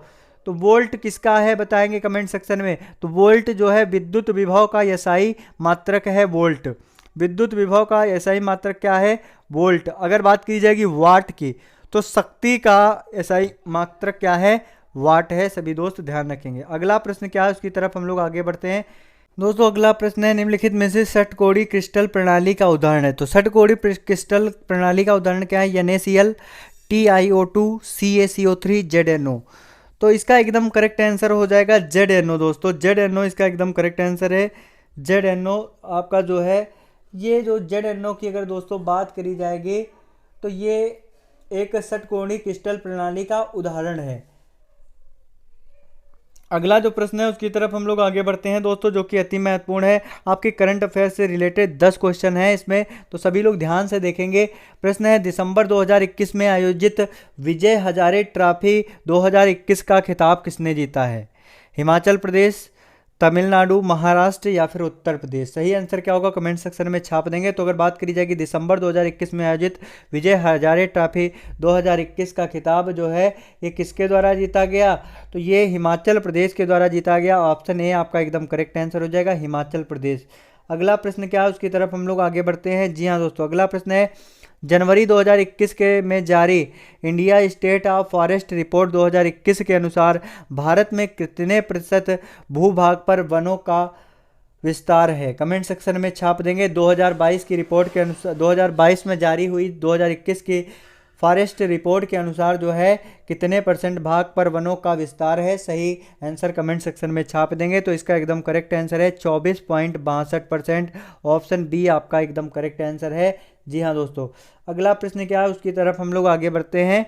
तो वोल्ट किसका है बताएंगे कमेंट सेक्शन में। तो वोल्ट जो है विद्युत विभव का एसआई मात्रक है, वोल्ट। विद्युत विभव का एसआई मात्रक क्या है, वोल्ट। अगर बात की जाएगी वाट की, तो शक्ति का एसआई मात्रक क्या है, वाट है। सभी दोस्त ध्यान रखेंगे। अगला प्रश्न क्या है उसकी तरफ हम लोग आगे बढ़ते हैं। दोस्तों अगला प्रश्न है, निम्नलिखित में से षटकोणीय क्रिस्टल प्रणाली का उदाहरण है। तो षटकोणीय क्रिस्टल प्रणाली का उदाहरण क्या है, NaCl, TiO2, CaCO3, ZnO। तो इसका एकदम करेक्ट आंसर हो जाएगा ZnO। दोस्तों ZnO इसका एकदम करेक्ट आंसर है। ZnO आपका जो है, ये जो ZnO की अगर दोस्तों बात करी जाएगी, तो ये एक षटकोणीय क्रिस्टल प्रणाली का उदाहरण है। अगला जो प्रश्न है उसकी तरफ हम लोग आगे बढ़ते हैं दोस्तों, जो कि अति महत्वपूर्ण है। आपके करंट अफेयर से रिलेटेड 10 क्वेश्चन है इसमें, तो सभी लोग ध्यान से देखेंगे। प्रश्न है, दिसंबर 2021 में आयोजित विजय हजारे ट्रॉफी 2021 का खिताब किसने जीता है? हिमाचल प्रदेश, तमिलनाडु, महाराष्ट्र या फिर उत्तर प्रदेश? सही आंसर क्या होगा कमेंट सेक्शन में छाप देंगे। तो अगर बात करी जाएगी दिसंबर 2021 में आयोजित विजय हजारे ट्रॉफी 2021 का खिताब जो है ये किसके द्वारा जीता गया? तो ये हिमाचल प्रदेश के द्वारा जीता गया। ऑप्शन ए आपका एकदम करेक्ट आंसर हो जाएगा, हिमाचल प्रदेश। अगला प्रश्न क्या है उसकी तरफ हम लोग आगे बढ़ते हैं। जी हाँ दोस्तों, अगला प्रश्न है, जनवरी 2021 के में जारी India state of forest report 2021 के अनुसार भारत में कितने प्रतिशत भूभाग पर वनों का विस्तार है? कमेंट सेक्शन में छाप देंगे। 2022 की रिपोर्ट के अनुसार, 2022 में जारी हुई 2021 की फॉरेस्ट रिपोर्ट के अनुसार जो है कितने % भाग पर वनों का विस्तार है? सही आंसर कमेंट सेक्शन में छाप देंगे। तो इसका एकदम करेक्ट आंसर है 24.62%। ऑप्शन बी आपका एकदम करेक्ट आंसर है। जी हाँ दोस्तों, अगला प्रश्न क्या है उसकी तरफ हम लोग आगे बढ़ते हैं।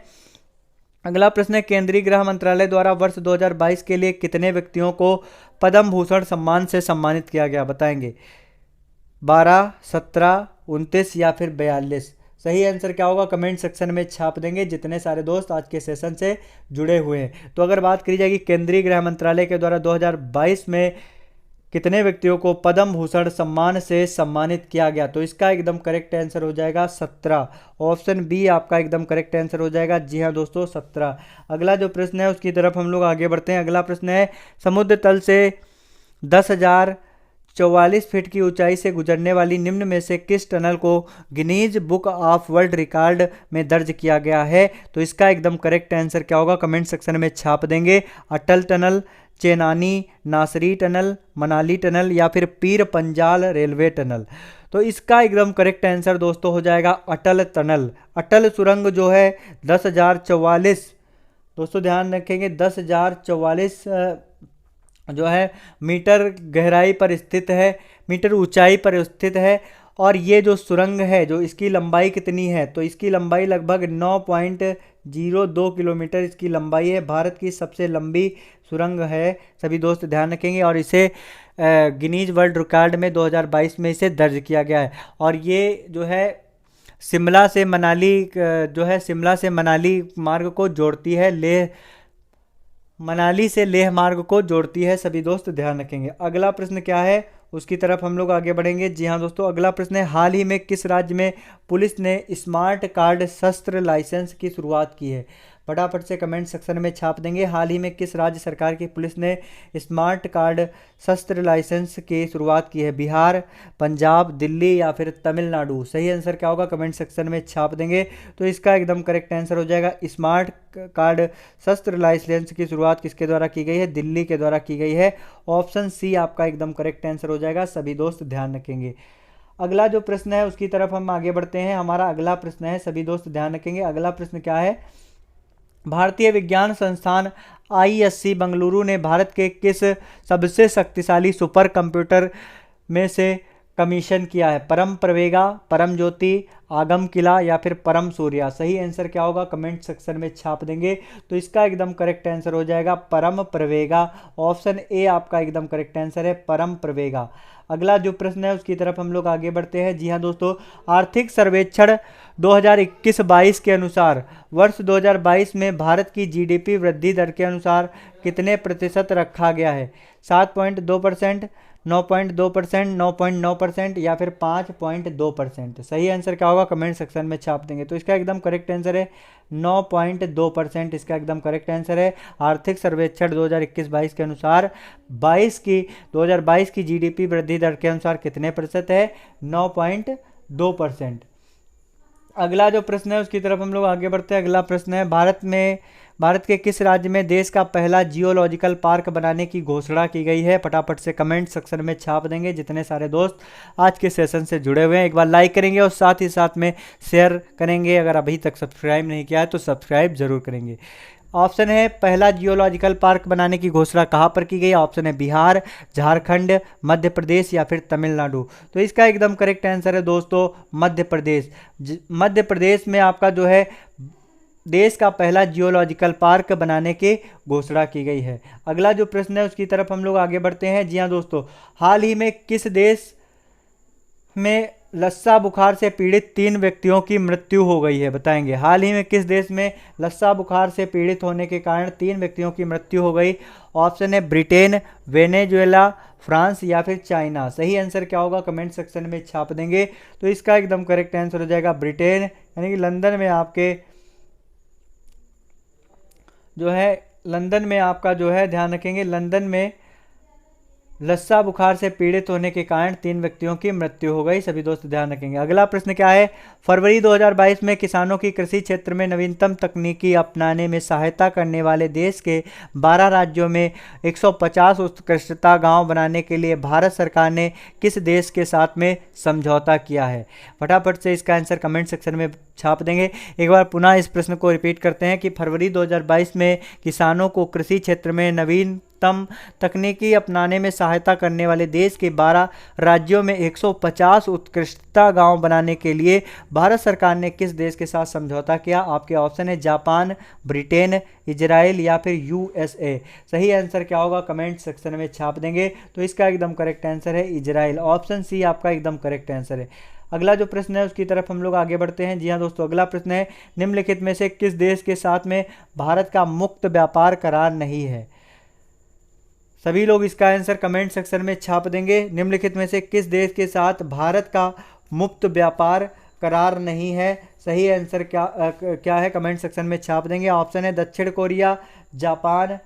अगला प्रश्न है, केंद्रीय गृह मंत्रालय द्वारा वर्ष 2022 के लिए कितने व्यक्तियों को पद्म भूषण सम्मान से सम्मानित किया गया? बताएंगे 12, 17, 29 या फिर 42? सही आंसर क्या होगा कमेंट सेक्शन में छाप देंगे, जितने सारे दोस्त आज के सेशन से जुड़े हुए हैं। तो अगर बात करी जाएगी केंद्रीय गृह मंत्रालय के द्वारा 2022 में कितने व्यक्तियों को पद्म भूषण सम्मान से सम्मानित किया गया? तो इसका एकदम करेक्ट आंसर हो जाएगा 17। ऑप्शन बी आपका एकदम करेक्ट आंसर हो जाएगा। जी हाँ दोस्तों, 17। अगला जो प्रश्न है उसकी तरफ हम लोग आगे बढ़ते हैं। अगला प्रश्न है, समुद्र तल से 10,044 फीट की ऊंचाई से गुजरने वाली निम्न में से किस टनल को Guinness book of world record में दर्ज किया गया है? तो इसका एकदम करेक्ट आंसर क्या होगा कमेंट सेक्शन में छाप देंगे। अटल टनल, चेनानी नासरी टनल, मनाली टनल या फिर पीर पंजाल रेलवे टनल? तो इसका एकदम करेक्ट आंसर दोस्तों हो जाएगा अटल टनल। अटल सुरंग जो है 10,044, दोस्तों ध्यान रखेंगे 10,044 जो है मीटर गहराई पर स्थित है, मीटर ऊंचाई पर स्थित है। और ये जो सुरंग है जो इसकी लंबाई कितनी है? तो इसकी लंबाई लगभग 9.02 किलोमीटर इसकी लंबाई है। भारत की सबसे लंबी सुरंग है, सभी दोस्त ध्यान रखेंगे। और इसे गिनीज वर्ल्ड रिकॉर्ड में 2022 में इसे दर्ज किया गया है। और ये जो है शिमला से मनाली जो है शिमला से मनाली मार्ग को जोड़ती है, मनाली से लेह मार्ग को जोड़ती है, सभी दोस्त ध्यान रखेंगे। अगला प्रश्न क्या है उसकी तरफ हम लोग आगे बढ़ेंगे। जी हाँ दोस्तों, अगला प्रश्न है, हाल ही में किस राज्य में पुलिस ने स्मार्ट कार्ड शस्त्र लाइसेंस की शुरुआत की है? फटाफट से कमेंट सेक्शन में छाप देंगे। हाल ही में किस राज्य सरकार की पुलिस ने स्मार्ट कार्ड शस्त्र लाइसेंस की शुरुआत की है? बिहार, पंजाब, दिल्ली या फिर तमिलनाडु? सही आंसर क्या होगा कमेंट सेक्शन में छाप देंगे। तो इसका एकदम करेक्ट आंसर हो जाएगा स्मार्ट कार्ड शस्त्र लाइसेंस की शुरुआत किसके द्वारा की गई है? दिल्ली के द्वारा की गई है। ऑप्शन सी आपका एकदम करेक्ट आंसर हो जाएगा, सभी दोस्त ध्यान रखेंगे। अगला जो प्रश्न है उसकी तरफ हम आगे बढ़ते हैं। हमारा अगला प्रश्न है, सभी दोस्त ध्यान रखेंगे। अगला प्रश्न क्या है, भारतीय विज्ञान संस्थान ISC बेंगलुरु ने भारत के किस सबसे शक्तिशाली सुपर कंप्यूटर में से कमीशन किया है? परम प्रवेगा, परम ज्योति, आगम किला या फिर परम सूर्या? सही आंसर क्या होगा कमेंट सेक्शन में छाप देंगे। तो इसका एकदम करेक्ट आंसर हो जाएगा परम प्रवेगा। ऑप्शन ए आपका एकदम करेक्ट आंसर है, परम प्रवेगा। अगला जो प्रश्न है उसकी तरफ हम लोग आगे बढ़ते हैं। जी हाँ दोस्तों, आर्थिक सर्वेक्षण 2021-22 के अनुसार वर्ष 2022 में भारत की GDP वृद्धि दर के अनुसार कितने प्रतिशत रखा गया है? 7.2%, 9.2%, 9.9% या फिर 5.2%? सही आंसर क्या होगा कमेंट सेक्शन में छाप देंगे। तो इसका एकदम करेक्ट आंसर है 9.2%, इसका एकदम करेक्ट आंसर है। आर्थिक सर्वेक्षण 2021-22 के अनुसार 2022 की GDP वृद्धि दर के अनुसार कितने प्रतिशत है? 9.2%। अगला जो प्रश्न है उसकी तरफ हम लोग आगे बढ़ते हैं। अगला प्रश्न है, भारत के किस राज्य में देश का पहला जियोलॉजिकल पार्क बनाने की घोषणा की गई है? फटाफट से कमेंट सेक्शन में छाप देंगे, जितने सारे दोस्त आज के सेशन से जुड़े हुए हैं। एक बार लाइक करेंगे और साथ ही साथ में शेयर करेंगे। अगर अभी तक सब्सक्राइब नहीं किया है तो सब्सक्राइब जरूर करेंगे। ऑप्शन है, पहला जियोलॉजिकल पार्क बनाने की घोषणा कहाँ पर की गई? ऑप्शन है बिहार, झारखंड, मध्य प्रदेश या फिर तमिलनाडु? तो इसका एकदम करेक्ट आंसर है दोस्तों मध्य प्रदेश। मध्य प्रदेश में आपका जो है देश का पहला जियोलॉजिकल पार्क बनाने की घोषणा की गई है। अगला जो प्रश्न है उसकी तरफ हम लोग आगे बढ़ते हैं। जी हाँ दोस्तों, हाल ही में किस देश में लस्सा बुखार से पीड़ित 3 व्यक्तियों की मृत्यु हो गई है, बताएंगे। हाल ही में किस देश में लस्सा बुखार से पीड़ित होने के कारण 3 व्यक्तियों की मृत्यु हो गई? ऑप्शन है ब्रिटेन, वेनेजुएला, फ्रांस या फिर चाइना। सही आंसर क्या होगा कमेंट सेक्शन में छाप देंगे। तो इसका एकदम करेक्ट आंसर हो जाएगा ब्रिटेन, यानी कि लंदन में आपके जो है, लंदन में आपका जो है, ध्यान रखेंगे, लंदन में लस्सा बुखार से पीड़ित होने के कारण 3 व्यक्तियों की मृत्यु हो गई। सभी दोस्त ध्यान रखेंगे। अगला प्रश्न क्या है? फरवरी 2022 में किसानों की कृषि क्षेत्र में नवीनतम तकनीकी अपनाने में सहायता करने वाले देश के 12 राज्यों में 150 उत्कृष्टता गांव बनाने के लिए भारत सरकार ने किस देश के साथ में समझौता किया है? फटाफट से इसका आंसर कमेंट सेक्शन में छाप देंगे। एक बार पुनः इस प्रश्न को रिपीट करते हैं कि फरवरी 2022 में किसानों को कृषि क्षेत्र में नवीनतम तकनीकी अपनाने में सहायता करने वाले देश के 12 राज्यों में 150 उत्कृष्टता गांव बनाने के लिए भारत सरकार ने किस देश के साथ समझौता किया? आपके ऑप्शन है जापान, ब्रिटेन, इजराइल या फिर यूएसए। सही आंसर क्या होगा कमेंट सेक्शन में छाप देंगे। तो इसका एकदम करेक्ट आंसर है इजराइल, ऑप्शन सी आपका एकदम करेक्ट आंसर है। अगला जो प्रश्न है उसकी तरफ हम लोग आगे बढ़ते हैं। जी हाँ दोस्तों, अगला प्रश्न है निम्नलिखित में से किस देश के साथ में भारत का मुक्त व्यापार करार नहीं है? सभी लोग इसका आंसर कमेंट सेक्शन में छाप देंगे। निम्नलिखित में से किस देश के साथ भारत का मुक्त व्यापार करार नहीं है? सही आंसर क्या है कमेंट सेक्शन में छाप देंगे। ऑप्शन है दक्षिण कोरिया, जापान,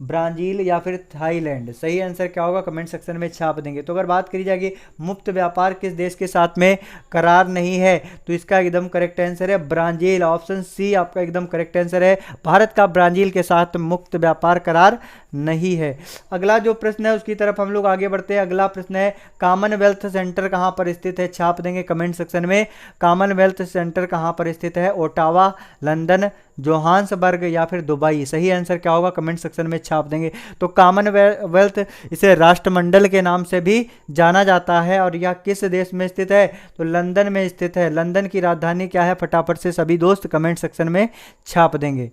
ब्राज़ील या फिर थाईलैंड। सही आंसर क्या होगा कमेंट सेक्शन में छाप देंगे। तो अगर बात करी जाएगी मुक्त व्यापार किस देश के साथ में करार नहीं है, तो इसका एकदम करेक्ट आंसर है ब्राज़ील, ऑप्शन सी आपका एकदम करेक्ट आंसर है। भारत का ब्राज़ील के साथ मुक्त व्यापार करार नहीं है। अगला जो प्रश्न है उसकी तरफ हम लोग आगे बढ़ते हैं। अगला प्रश्न है कॉमनवेल्थ सेंटर कहाँ पर स्थित है? छाप देंगे कमेंट सेक्शन में। कॉमनवेल्थ सेंटर कहाँ पर स्थित है? ओटावा, लंदन, जोहान्सबर्ग या फिर दुबई। सही आंसर क्या होगा कमेंट सेक्शन में छाप देंगे। तो कॉमनवेल्थ इसे राष्ट्रमंडल के नाम से भी जाना जाता है और यह किस देश में स्थित है? तो लंदन में स्थित है। लंदन की राजधानी क्या है? फटाफट से सभी दोस्त कमेंट सेक्शन में छाप देंगे।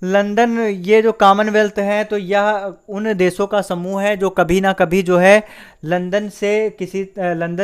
लंदन, ये जो कॉमनवेल्थ है तो यह उन देशों का समूह है जो कभी ना कभी जो है लंदन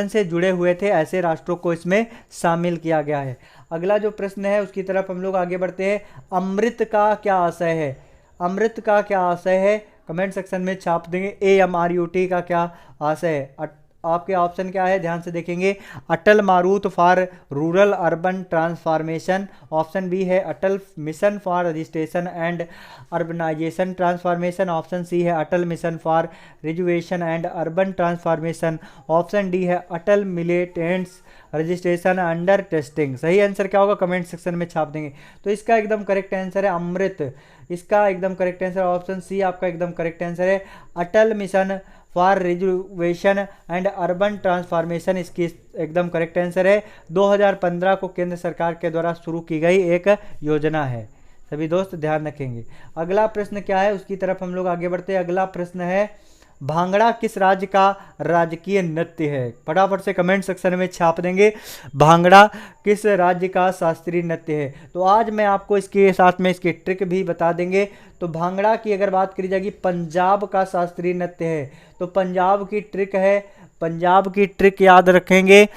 से जुड़े हुए थे, ऐसे राष्ट्रों को इसमें शामिल किया गया है। अगला जो प्रश्न है उसकी तरफ हम लोग आगे बढ़ते हैं। अमृत का क्या आशय है? अमृत का क्या आशय है कमेंट सेक्शन में छाप देंगे। AMRUT का क्या आशय है? आपके ऑप्शन क्या है ध्यान से देखेंगे। Atal Marut for rural urban transformation, option B है Atal mission for registration and urbanization transformation, option C है Atal mission for rejuvenation and urban transformation, option D है Atal militants registration under testing. सही आंसर क्या होगा कमेंट सेक्शन में छाप देंगे। तो इसका एकदम करेक्ट आंसर है अमृत, इसका एकदम करेक्ट आंसर ऑप्शन सी आपका एकदम करेक्ट आंसर है। Atal mission for rejuvenation and urban transformation इसकी एकदम करेक्ट आंसर है। 2015 को केंद्र सरकार के द्वारा शुरू की गई एक योजना है। सभी दोस्त ध्यान रखेंगे। अगला प्रश्न क्या है उसकी तरफ हम लोग आगे बढ़ते हैं। अगला प्रश्न है भांगड़ा किस राज्य का राजकीय नृत्य है? फटाफट से कमेंट सेक्शन में छाप देंगे। भांगड़ा किस राज्य का शास्त्रीय नृत्य है? तो आज मैं आपको इसके साथ में इसकी ट्रिक भी बता देंगे। तो भांगड़ा की अगर बात करी जाएगी पंजाब का शास्त्रीय नृत्य है। तो पंजाब की ट्रिक है, पंजाब की ट्रिक याद रखेंगे,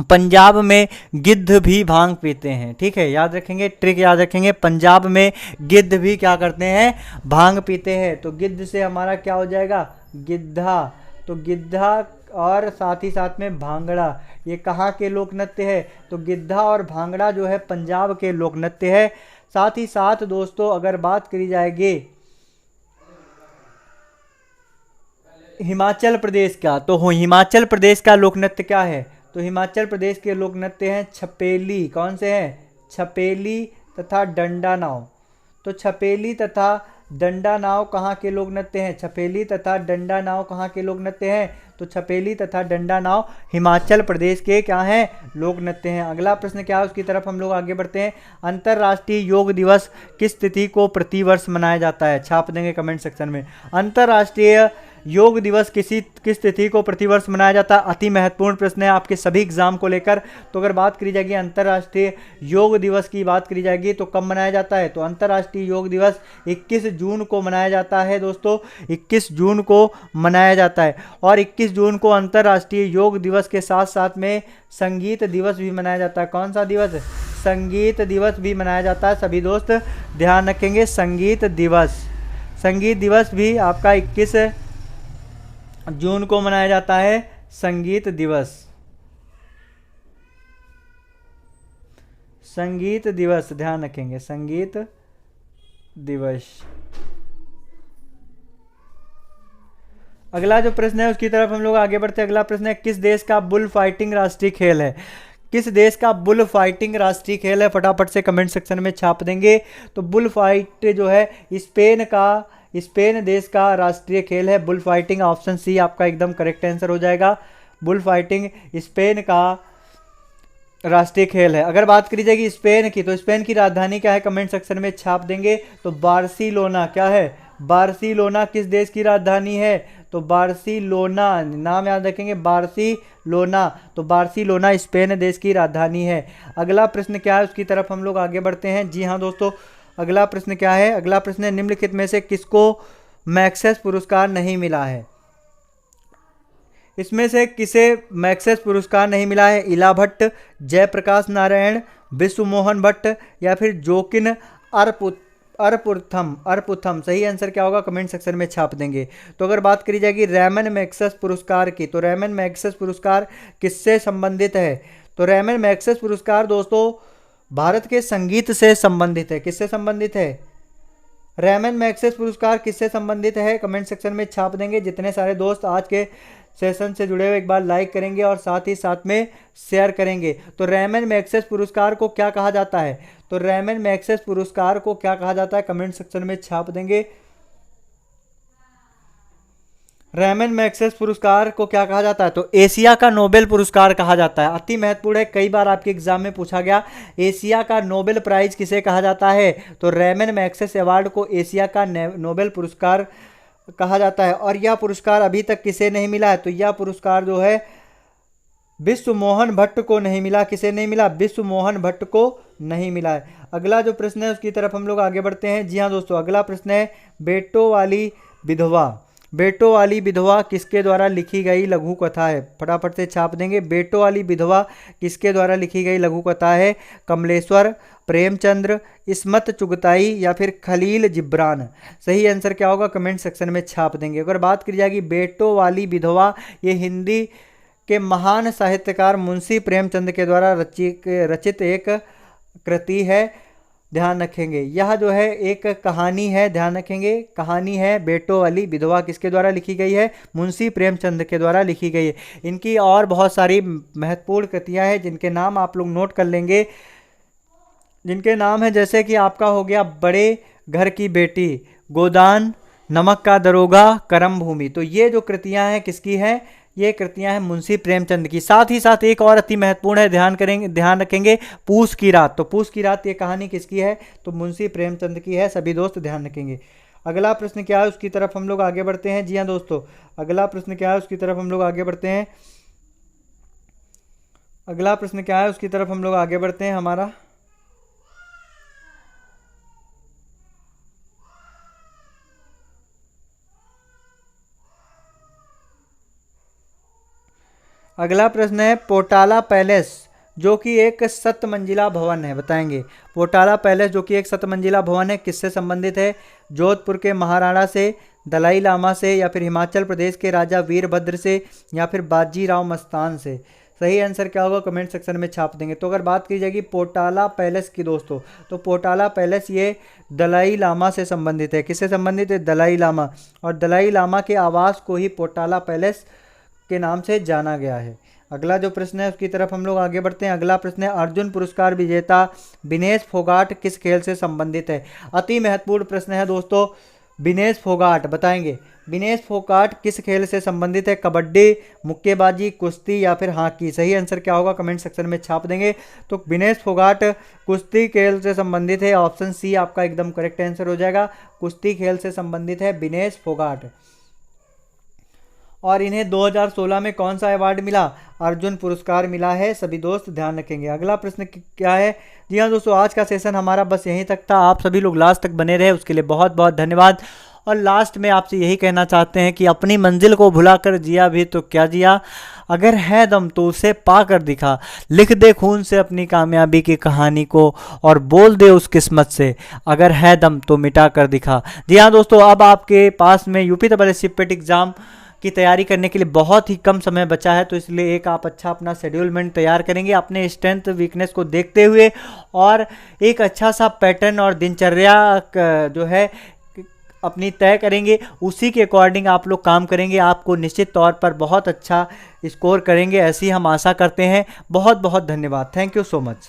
पंजाब में गिद्ध भी भांग पीते हैं। ठीक है, याद रखेंगे, ट्रिक याद रखेंगे। पंजाब में गिद्ध भी क्या करते हैं? भांग पीते हैं। तो गिद्ध से हमारा क्या हो जाएगा? गिद्धा। तो गिद्धा और साथ ही साथ में भांगड़ा, ये कहाँ के लोक नृत्य है? तो गिद्धा और भांगड़ा जो है पंजाब के लोक नृत्य है। साथ ही साथ दोस्तों अगर बात करी जाएगी हिमाचल प्रदेश का, तो हिमाचल प्रदेश का लोक नृत्य क्या है? तो हिमाचल प्रदेश के लोक नृत्य हैं छपेली। कौन से हैं? छपेली तथा डंडा नाव। तो छपेली तथा डंडा नाव कहाँ के लोक नृत्य हैं? छपेली तथा डंडा नाव कहाँ के लोक नृत्य हैं? तो छपेली तथा डंडा नाव हिमाचल प्रदेश के क्या हैं? लोक नृत्य हैं। अगला प्रश्न क्या है उसकी तरफ हम लोग आगे बढ़ते हैं। अंतर्राष्ट्रीय योग दिवस किस तिथि को प्रतिवर्ष मनाया जाता है? छाप देंगे कमेंट सेक्शन में। अंतर्राष्ट्रीय योग दिवस किस तिथि को प्रतिवर्ष मनाया जाता है? अति महत्वपूर्ण प्रश्न है आपके सभी एग्जाम को लेकर। तो अगर बात करी जाएगी अंतर्राष्ट्रीय योग दिवस की बात करी जाएगी तो कब मनाया जाता है? तो अंतर्राष्ट्रीय योग दिवस 21 जून को मनाया जाता है दोस्तों, 21 जून को मनाया जाता है। और 21 जून को अंतर्राष्ट्रीय योग दिवस के साथ साथ में संगीत दिवस भी मनाया जाता है। कौन सा दिवस? संगीत दिवस भी मनाया जाता है। सभी दोस्त ध्यान रखेंगे, संगीत दिवस भी आपका 21 जून को मनाया जाता है, संगीत दिवस ध्यान रखेंगे, संगीत दिवस। अगला जो प्रश्न है उसकी तरफ हम लोग आगे बढ़ते हैं। अगला प्रश्न है, किस देश का बुल फाइटिंग राष्ट्रीय खेल है? किस देश का बुल फाइटिंग राष्ट्रीय खेल है? फटाफट से कमेंट सेक्शन में छाप देंगे। तो बुल फाइट जो है स्पेन देश का राष्ट्रीय खेल है बुल फाइटिंग। ऑप्शन सी आपका एकदम करेक्ट आंसर हो जाएगा। बुल फाइटिंग स्पेन का राष्ट्रीय खेल है। अगर बात करी जाएगी स्पेन की, तो स्पेन की राजधानी क्या है? कमेंट सेक्शन में छाप देंगे। तो बार्सिलोना। क्या है? बार्सिलोना किस देश की राजधानी है? तो बार्सिलोना, नाम याद रखेंगे, बार्सिलोना। तो बार्सिलोना स्पेन देश की राजधानी है। अगला प्रश्न क्या है उसकी तरफ हम लोग आगे बढ़ते हैं। जी हाँ दोस्तों, अगला प्रश्न क्या है? अगला प्रश्न है, निम्नलिखित में से किसको मैक्सेस पुरस्कार नहीं मिला है? इसमें से किसे मैक्सेस पुरस्कार नहीं मिला है? इला भट्ट, जयप्रकाश नारायण, विश्व मोहन भट्ट या फिर जोकिन अरपुथम। सही आंसर क्या होगा? कमेंट सेक्शन में छाप देंगे। तो अगर बात करी जाएगी रैमन मैग्सेस पुरस्कार की, तो रैमन मैग्सेस पुरस्कार किससे संबंधित है? तो रैमन मैग्सेस पुरस्कार दोस्तों भारत के संगीत से संबंधित है। किससे संबंधित है? रैमन मैग्सेस पुरस्कार किससे संबंधित है? कमेंट सेक्शन में छाप देंगे। जितने सारे दोस्त आज के सेशन से जुड़े हुए एक बार लाइक करेंगे और साथ ही साथ में शेयर करेंगे। तो रैमन मैग्सेस पुरस्कार को क्या कहा जाता है? तो रैमन मैग्सेस पुरस्कार को क्या कहा जाता है? कमेंट सेक्शन में छाप देंगे। रैमन मैग्सेस पुरस्कार को क्या कहा जाता है? तो एशिया का नोबेल पुरस्कार कहा जाता है। अति महत्वपूर्ण है, कई बार आपके एग्जाम में पूछा गया, एशिया का नोबेल प्राइज किसे कहा जाता है? तो रैमन मैग्सेस अवार्ड को एशिया का नोबेल पुरस्कार कहा जाता है। और यह पुरस्कार अभी तक किसे नहीं मिला है? तो यह पुरस्कार जो है विश्व मोहन भट्ट को नहीं मिला। किसे नहीं मिला? विश्व मोहन भट्ट को नहीं मिला है। अगला जो प्रश्न है उसकी तरफ हम लोग आगे बढ़ते हैं। जी हाँ दोस्तों, अगला प्रश्न है, बेटों वाली विधवा किसके द्वारा लिखी गई लघु कथा है? फटाफट से छाप देंगे। बेटों वाली विधवा किसके द्वारा लिखी गई लघु कथा है? कमलेश्वर, प्रेमचंद्र, इस्मत चुगताई या फिर खलील जिब्रान। सही आंसर क्या होगा? कमेंट सेक्शन में छाप देंगे। अगर बात की जाएगी बेटों वाली विधवा, ये हिंदी के महान साहित्यकार मुंशी प्रेमचंद के द्वारा रचित एक कृति है। ध्यान रखेंगे, यह जो है एक कहानी है। ध्यान रखेंगे, कहानी है। बेटों वाली विधवा किसके द्वारा लिखी गई है? मुंशी प्रेमचंद के द्वारा लिखी गई है। इनकी और बहुत सारी महत्वपूर्ण कृतियां हैं जिनके नाम आप लोग नोट कर लेंगे। जिनके नाम है जैसे कि आपका हो गया बड़े घर की बेटी, गोदान, नमक का दरोगा, करम भूमि। तो ये जो कृतियां हैं किसकी हैं? ये कृतियां हैं मुंशी प्रेमचंद की। साथ ही साथ एक और अति महत्वपूर्ण है, ध्यान रखेंगे, पूस की रात। तो पूस की रात ये कहानी किसकी है? तो मुंशी प्रेमचंद की है। सभी दोस्त ध्यान रखेंगे। अगला प्रश्न क्या है उसकी तरफ हम लोग आगे बढ़ते हैं। जी हाँ दोस्तों, अगला प्रश्न क्या है उसकी तरफ हम लोग आगे बढ़ते हैं। अगला प्रश्न क्या है उसकी तरफ हम लोग आगे बढ़ते हैं। हमारा अगला प्रश्न है, पोटाला पैलेस जो कि एक 7 मंजिला भवन है, बताएंगे। पोटाला पैलेस जो कि एक 7 मंजिला भवन है किससे संबंधित है? जोधपुर के महाराणा से, दलाई लामा से या फिर हिमाचल प्रदेश के राजा वीरभद्र से या फिर बाजीराव मस्तान से। सही आंसर क्या होगा? कमेंट सेक्शन में छाप देंगे। तो अगर बात की जाएगी पोटाला पैलेस की दोस्तों, तो पोटाला पैलेस ये दलाई लामा से संबंधित है। किससे संबंधित है? दलाई लामा। और दलाई लामा के आवास को ही पोटाला पैलेस के नाम से जाना गया है। अगला जो प्रश्न है उसकी तरफ हम लोग आगे बढ़ते हैं। अगला प्रश्न है, अर्जुन पुरस्कार विजेता विनेश फोगाट किस खेल से संबंधित है? अति महत्वपूर्ण प्रश्न है दोस्तों। विनेश फोगाट, बताएंगे विनेश फोगाट किस खेल से संबंधित है? कबड्डी, मुक्केबाजी, कुश्ती या फिर हॉकी। सही आंसर क्या होगा? कमेंट सेक्शन में छाप देंगे। तो विनेश फोगाट कुश्ती खेल से संबंधित है। ऑप्शन सी आपका एकदम करेक्ट आंसर हो जाएगा। कुश्ती खेल से संबंधित है विनेश फोगाट। और इन्हें 2016 में कौन सा अवार्ड मिला? अर्जुन पुरस्कार मिला है। सभी दोस्त ध्यान रखेंगे। अगला प्रश्न क्या है? जी हाँ दोस्तों, आज का सेशन हमारा बस यहीं तक था। आप सभी लोग लास्ट तक बने रहे, उसके लिए बहुत बहुत धन्यवाद। और लास्ट में आपसे यही कहना चाहते हैं कि अपनी मंजिल को भुलाकर जिया भी तो क्या जिया, अगर है दम तो उसे पा कर दिखा, लिख दे खून से अपनी कामयाबी की कहानी को और बोल दे उस किस्मत से, अगर है दम तो मिटा कर दिखा। जी हाँ दोस्तों, अब आपके पास में यूपी SSC पेट एग्ज़ाम की तैयारी करने के लिए बहुत ही कम समय बचा है, तो इसलिए एक आप अच्छा अपना शेड्यूलमेंट तैयार करेंगे अपने स्ट्रेंथ वीकनेस को देखते हुए, और एक अच्छा सा पैटर्न और दिनचर्या जो है अपनी तय करेंगे, उसी के अकॉर्डिंग आप लोग काम करेंगे। आपको निश्चित तौर पर बहुत अच्छा स्कोर करेंगे, ऐसी हम आशा करते हैं। बहुत बहुत धन्यवाद। Thank you so much.